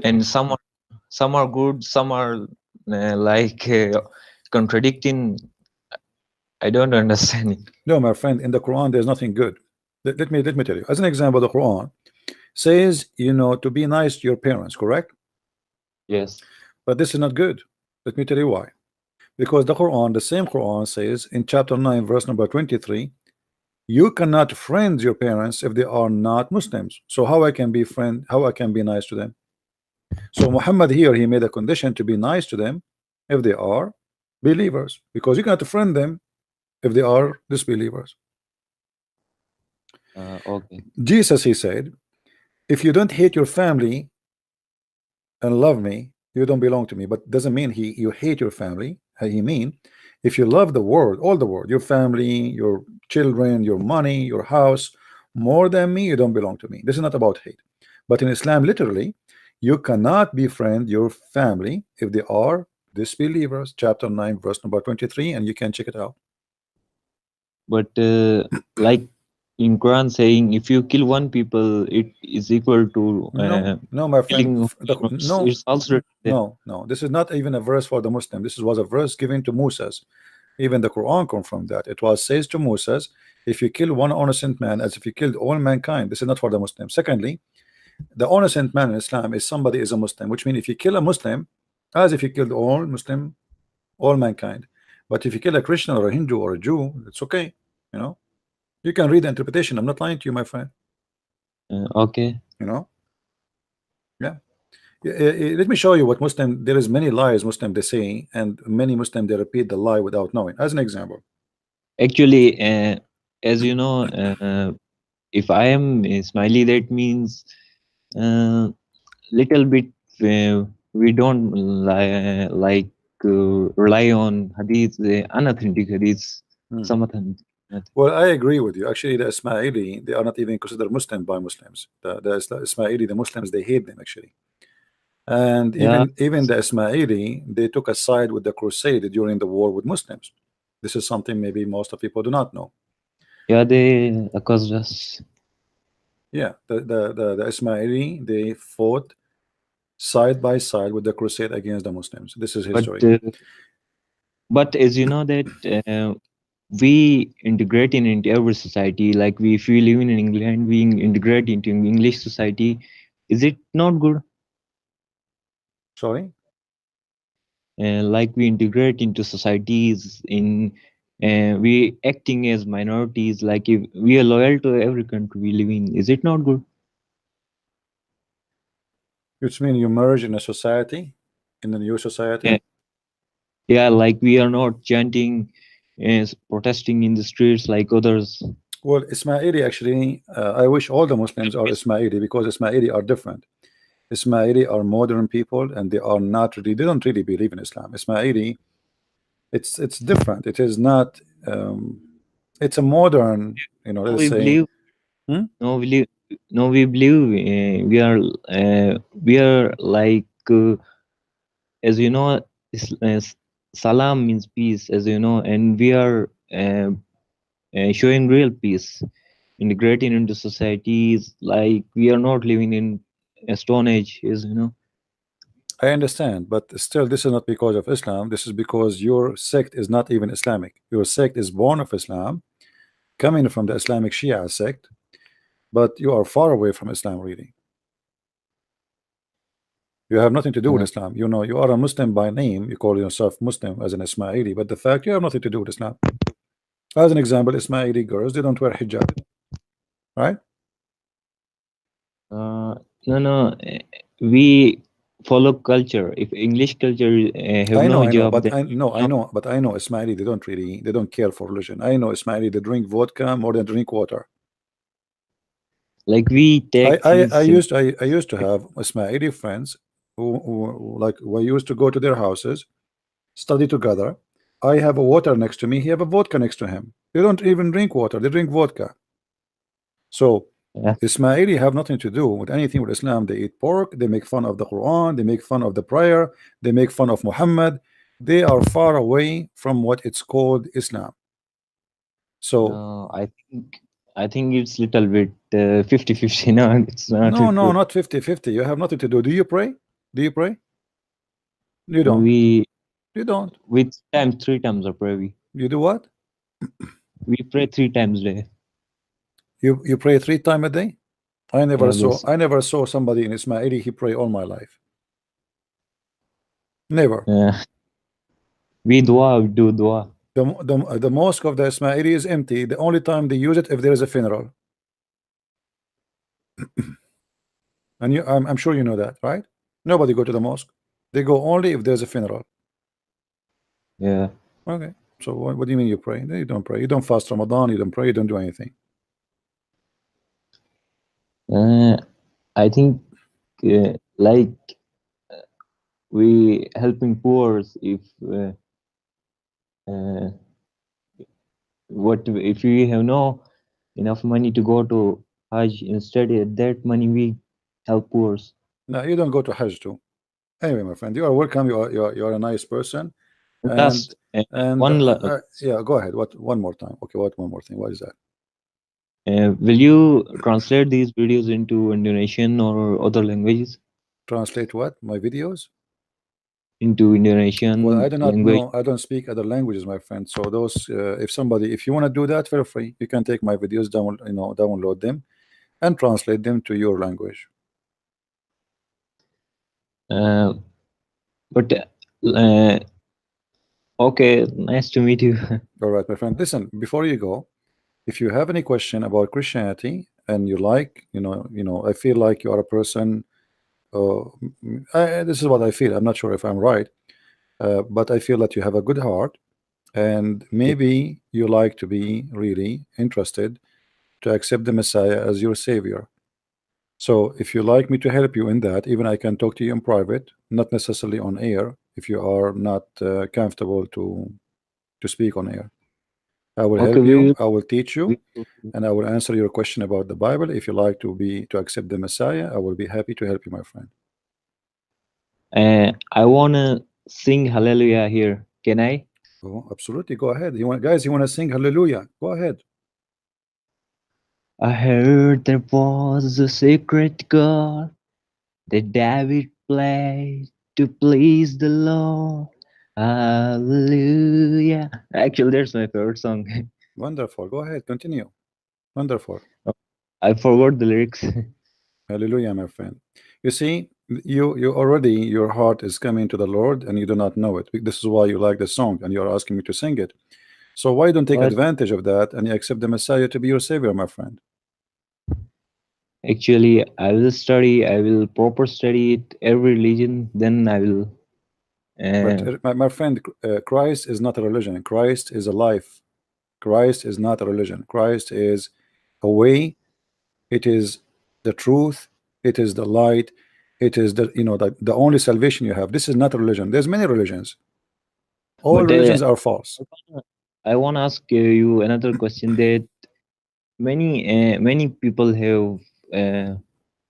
and some are good, some are like contradicting. I don't understand it.
No, my friend, in the Quran there's nothing good. Let me tell you. As an example, the Quran says, you know, to be nice to your parents, correct?
Yes.
But this is not good. Let me tell you why. Because the Quran, the same Quran says in chapter 9 verse number 23, you cannot friend your parents if they are not Muslims. So how I can be nice to them? So Muhammad here, he made a condition to be nice to them if they are believers, because you cannot friend them if they are disbelievers.
Okay.
Jesus, he said, if you don't hate your family and love me, you don't belong to me. But doesn't mean you hate your family. He mean if you love the world, all the world, your family, your children, your money, your house, more than me, you don't belong to me. This is not about hate. But in Islam, literally, you cannot befriend your family if they are disbelievers. Chapter 9 verse number 23, and you can check it out.
But like in Quran saying, if you kill one people, it is equal to
no, my friend.
It's also
no. This is not even a verse for the Muslim. This was a verse given to Moses. Even the Quran confirmed that. It was says to Moses, if you kill one innocent man as if you killed all mankind. This is not for the Muslim. Secondly, the innocent man in Islam is somebody is a Muslim, which means if you kill a Muslim, as if you killed all Muslim, all mankind. But if you kill a Christian or a Hindu or a Jew, it's okay. You know, you can read the interpretation. I'm not lying to you, my friend.
Okay.
You know, yeah. Let me show you what Muslim. There is many lies Muslim they say, and many Muslim they repeat the lie without knowing. As an example,
actually, as you know, if I am Ismaili, that means little bit we don't rely on hadith, unauthentic hadiths. Some authentic.
Well, I agree with you. Actually, the Ismaili, they are not even considered Muslim by Muslims. The Ismaili, the Muslims, they hate them actually. And
Yeah.
even the Ismaili, they took a side with the Crusade during the war with Muslims. This is something maybe most of people do not know.
Yeah, they accused us.
Yeah, the Ismaili, they fought side by side with the Crusade against the Muslims. This is history.
But as you know that we integrate into every society. Like if we live in England, we integrate into English society. Is it not good?
Sorry?
Like we integrate into societies in we acting as minorities, like if we are loyal to every country we live in, is it not good?
Which means you merge in a society, in a new society?
Yeah, like we are not chanting and protesting in the streets like others.
Well, Ismaili actually, I wish all the Muslims are Ismaili, because Ismaili are different. Ismaili are modern people, and they are not really, they don't really believe in Islam. Ismaili, it's different. It is not it's a modern, you know, let's say.
We believe we are like as you know, salam means peace, as you know, and we are showing real peace, integrating into societies. Like we are not living in a stone age, as you know.
I understand, but still, this is not because of Islam. This is because your sect is not even Islamic. Your sect is born of Islam, coming from the Islamic Shia sect, but you are far away from Islam, really. You have nothing to do with Islam. You know, you are a Muslim by name. You call yourself Muslim as an Ismaili, but the fact you have nothing to do with Islam. As an example, Ismaili girls, they don't wear hijab, right?
No, we follow culture. If English culture have no hijab,
but I know Ismaili, they don't care for religion. I know Ismaili, they drink vodka more than drink water.
Like we take
I used to have Ismaili friends who like we used to go to their houses, study together. I have a water next to me, he have a vodka next to him. They don't even drink water, they drink vodka. So Ismaili have nothing to do with anything with Islam. They eat pork, they make fun of the Quran, they make fun of the prayer, they make fun of Muhammad. They are far away from what it's called Islam. So
I think it's little bit 50-50. No, it's not.
No, not 50-50. You have nothing to do. Do you pray? Do you pray? You don't. You don't.
With 3 times of prayer.
You do what?
We pray 3 times a day.
You pray 3 times a day? I never saw somebody in Ismaili he pray all my life. Never.
Yeah. We do dua.
The mosque of the Ismaili is empty. The only time they use it if there is a funeral. And I'm sure you know that, right? Nobody go to the mosque. They go only if there's a funeral.
Yeah.
Okay. So what do you mean you pray? You don't pray. You don't fast Ramadan. You don't pray. You don't do anything.
I think like we helping poor. If what if we have no enough money to go to Hajj, instead of that money we help poor.
No, you don't go to Hajj too. Anyway, my friend, you are welcome. You are a nice person. Yeah, go ahead. What one more time? Okay, what one more thing? What is that?
Will you translate these videos into Indonesian or other languages?
Translate what? My videos?
Into Indonesian.
Well, I do not know. I don't speak other languages, my friend. So those, if you want to do that, feel free. You can take my videos, download them, and translate them to your language.
Okay, nice to meet you.
All right, my friend. Listen, before you go, if you have any question about Christianity and you like, I feel like you are a person. This is what I feel. I'm not sure if I'm right, but I feel that you have a good heart, and maybe you like to be really interested to accept the Messiah as your savior. So if you like me to help you in that, even I can talk to you in private, not necessarily on air, if you are not comfortable to speak on air. I will help you, I will teach you, and I will answer your question about the Bible. If you like to accept the Messiah, I will be happy to help you, my friend.
I wanna sing Hallelujah here. Can I?
Oh, absolutely. Go ahead. Guys, you want to sing Hallelujah? Go ahead.
I heard there was a secret chord that David played to please the Lord. Hallelujah. Actually, that's my favorite song.
Wonderful. Go ahead. Continue. Wonderful.
I forgot the lyrics.
Hallelujah, my friend. You see, you already, your heart is coming to the Lord and you do not know it. This is why you like the song and you're asking me to sing it. So why don't take
What?
advantage of that and you accept the Messiah to be your savior, my friend?
Actually, I will proper study it, every religion, then I will.
But my friend, Christ is not a religion. Christ is a life. Christ is not a religion. Christ is a way. It is the truth. It is the light. It is the the only salvation you have. This is not a religion. There's many religions. All religions are false.
I want to ask you another question that many people have.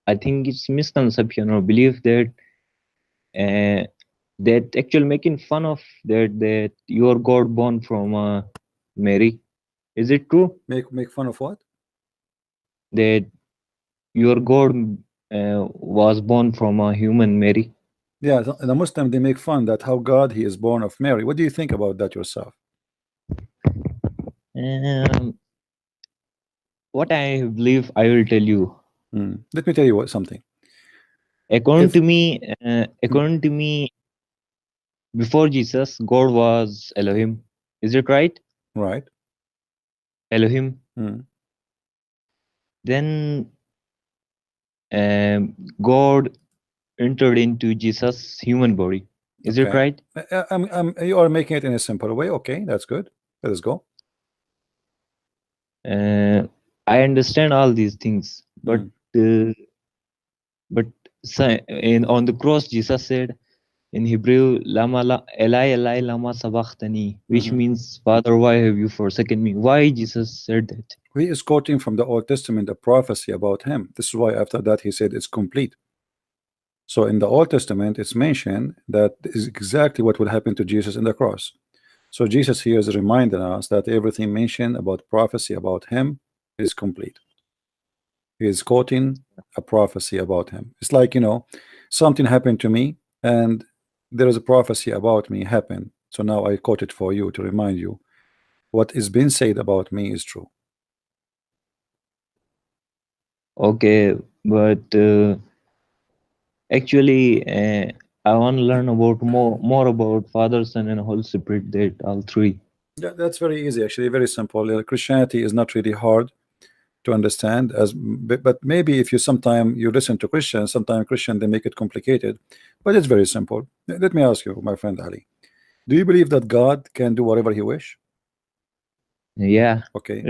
I think it's misconception or belief that that actually making fun of that your God born from Mary. Is it true?
Make fun of what?
That your God was born from a human Mary.
Yeah, the Muslim, they make fun that how God he is born of Mary. What do you think about that yourself?
What I believe, I will tell you.
Let me tell you something.
According to me, before Jesus, God was Elohim. Is it right?
Right.
Elohim. Then God entered into Jesus' human body. Is it right?
You are making it in a simple way. Okay, that's good. Let us go.
I understand all these things, but on the cross, Jesus said in Hebrew, "Lama Eli Eli lama sabachthani," which means, "Father, why have you forsaken me?" Why Jesus said that?
He is quoting from the Old Testament a prophecy about him. This is why after that he said it's complete. So in the Old Testament, it's mentioned that is exactly what will happen to Jesus in the cross. So Jesus here is reminding us that everything mentioned about prophecy about him is complete. He is quoting a prophecy about him. It's like, something happened to me and there is a prophecy about me happened. So now I quote it for you to remind you what is being said about me is true.
Okay, but actually, I want to learn about more about Father, Son, and Holy Spirit. That all three.
Yeah, that's very easy. Actually, very simple. Christianity is not really hard to understand, but maybe if you sometime you listen to Christians, sometimes Christian they make it complicated, but it's very simple. Let me ask you, my friend Ali, do you believe that God can do whatever he wish?
Yeah.
Okay.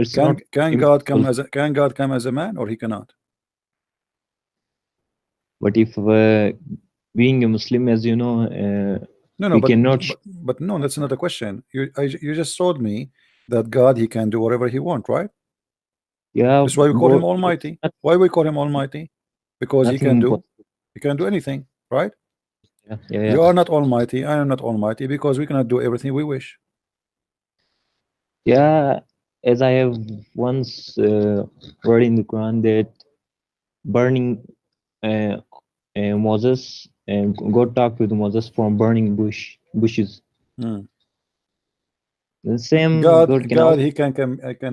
Can God come as a man, or he cannot?
But if being a Muslim, as you know, we cannot.
But no, that's not a question. You just told me that God he can do whatever he wants, right?
Yeah.
That's why we call him Almighty. Why we call him Almighty? Because he can do anything, right?
Yeah.
You are not Almighty. I am not Almighty because we cannot do everything we wish.
Yeah, as I have once read in the Quran that burning Moses and God talked with Moses from burning bushes. The same
God he can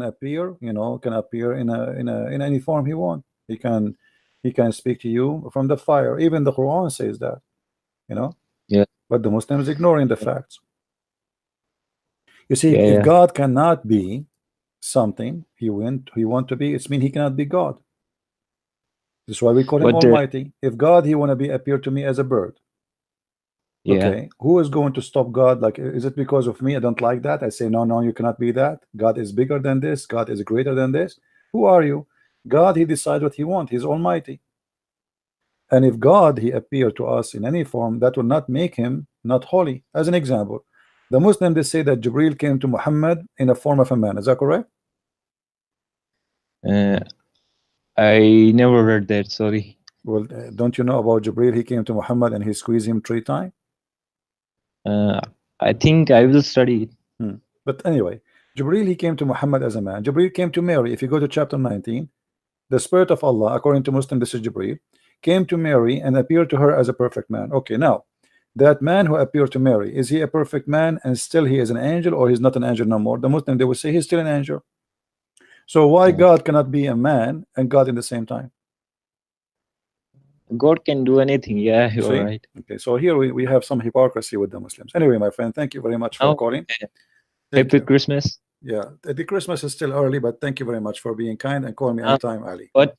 appear, can appear in any form he wants. He can speak to you from the fire. Even the Quran says that,
Yeah.
But the Muslims ignoring the facts. You see, if God cannot be something he want to be, it means he cannot be God. That's why we call him Almighty. If God he want to be appear to me as a bird, okay, who is going to stop God? Like, is it because of me? I don't like that. I say no, you cannot be that. God is bigger than this. God is greater than this. Who are you? God he decides what he wants. He's Almighty. And if God he appeared to us in any form, that will not make him not holy. As an example, the Muslim they say that Jibril came to Muhammad in a form of a man. Is that correct?
I never read that. Sorry.
Well, don't you know about Jibril? He came to Muhammad and he squeezed him 3 times.
I think I will study it.
But anyway, Jibril, he came to Muhammad as a man. Jibril came to Mary. If you go to chapter 19, the Spirit of Allah, according to Muslim, this is Jibril, came to Mary and appeared to her as a perfect man. Okay, now, that man who appeared to Mary, is he a perfect man and still he is an angel, or he's not an angel no more? The Muslim, they will say he's still an angel. So why God cannot be a man and God in the same time?
God can do anything. Yeah, you're right.
Okay, so here we have some hypocrisy with the Muslims. Anyway, my friend, thank you very much for calling.
Happy Christmas.
Yeah, the Christmas is still early, but thank you very much for being kind, and call me anytime, Ali.
But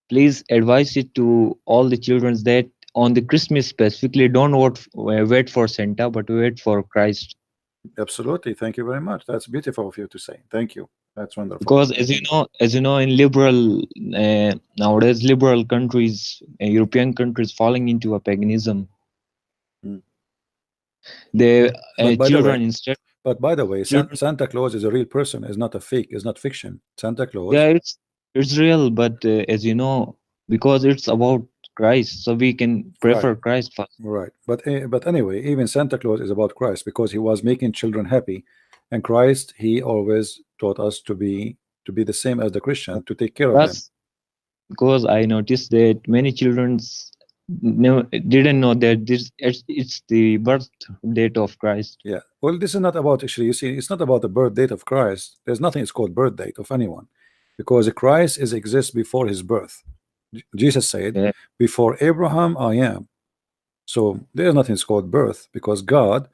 please advise it to all the children that on the Christmas specifically, don't wait for Santa, but wait for Christ.
Absolutely, thank you very much. That's beautiful of you to say. Thank you. That's wonderful.
Because as you know, in liberal nowadays, liberal countries, European countries, falling into a paganism. The children instead.
But by the way, Santa Claus is a real person. Is not a fake. Is not fiction. Santa Claus.
Yeah, it's real. But as you know, because it's about Christ, so we can prefer Christ first.
Right. But anyway, even Santa Claus is about Christ, because he was making children happy, and Christ, he always taught us to be the same as the Christian, to take care of them.
Because I noticed that many children didn't know that it's the birth date of Christ.
Yeah. Well, this is not about, actually, you see, it's not about the birth date of Christ. There's nothing it's called birth date of anyone, because Christ exists before his birth. Jesus said, before Abraham I am. So there's nothing called birth, because God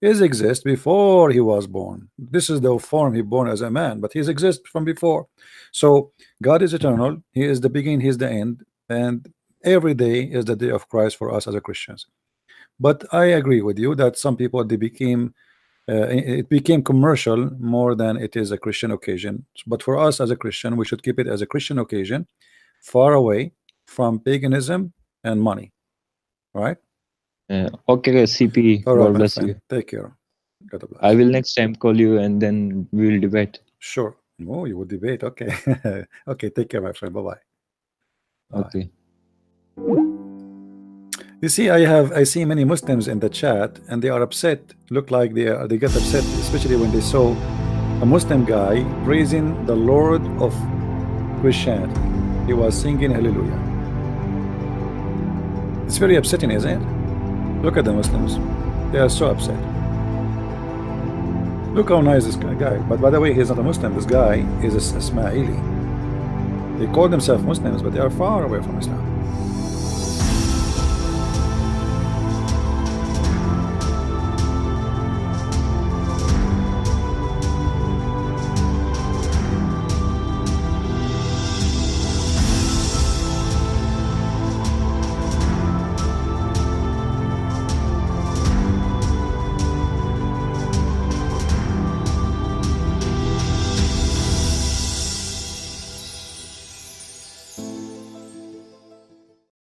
exists before he was born. This is the form he born as a man, but he exists from before. So God is eternal. He is the beginning, he is the end, and every day is the day of Christ for us as a Christians. But I agree with you that some people, they became it became commercial more than it is a Christian occasion. But for us as a Christian, we should keep it as a Christian occasion, far away from paganism and money. Right?
Okay, CP.
All right,
God bless you.
Take care. God bless.
I will next time call you and then we will debate.
Sure. Oh, you will debate. Okay. Okay. Take care, my friend. Bye bye.
Okay.
You see, I see many Muslims in the chat, and they are upset. Look like they get upset, especially when they saw a Muslim guy praising the Lord of Christianity. He was singing Hallelujah. It's very upsetting, isn't it? Look at the Muslims. They are so upset. Look how nice this guy. But by the way, he's not a Muslim. This guy is a Ismaili. They call themselves Muslims, but they are far away from Islam.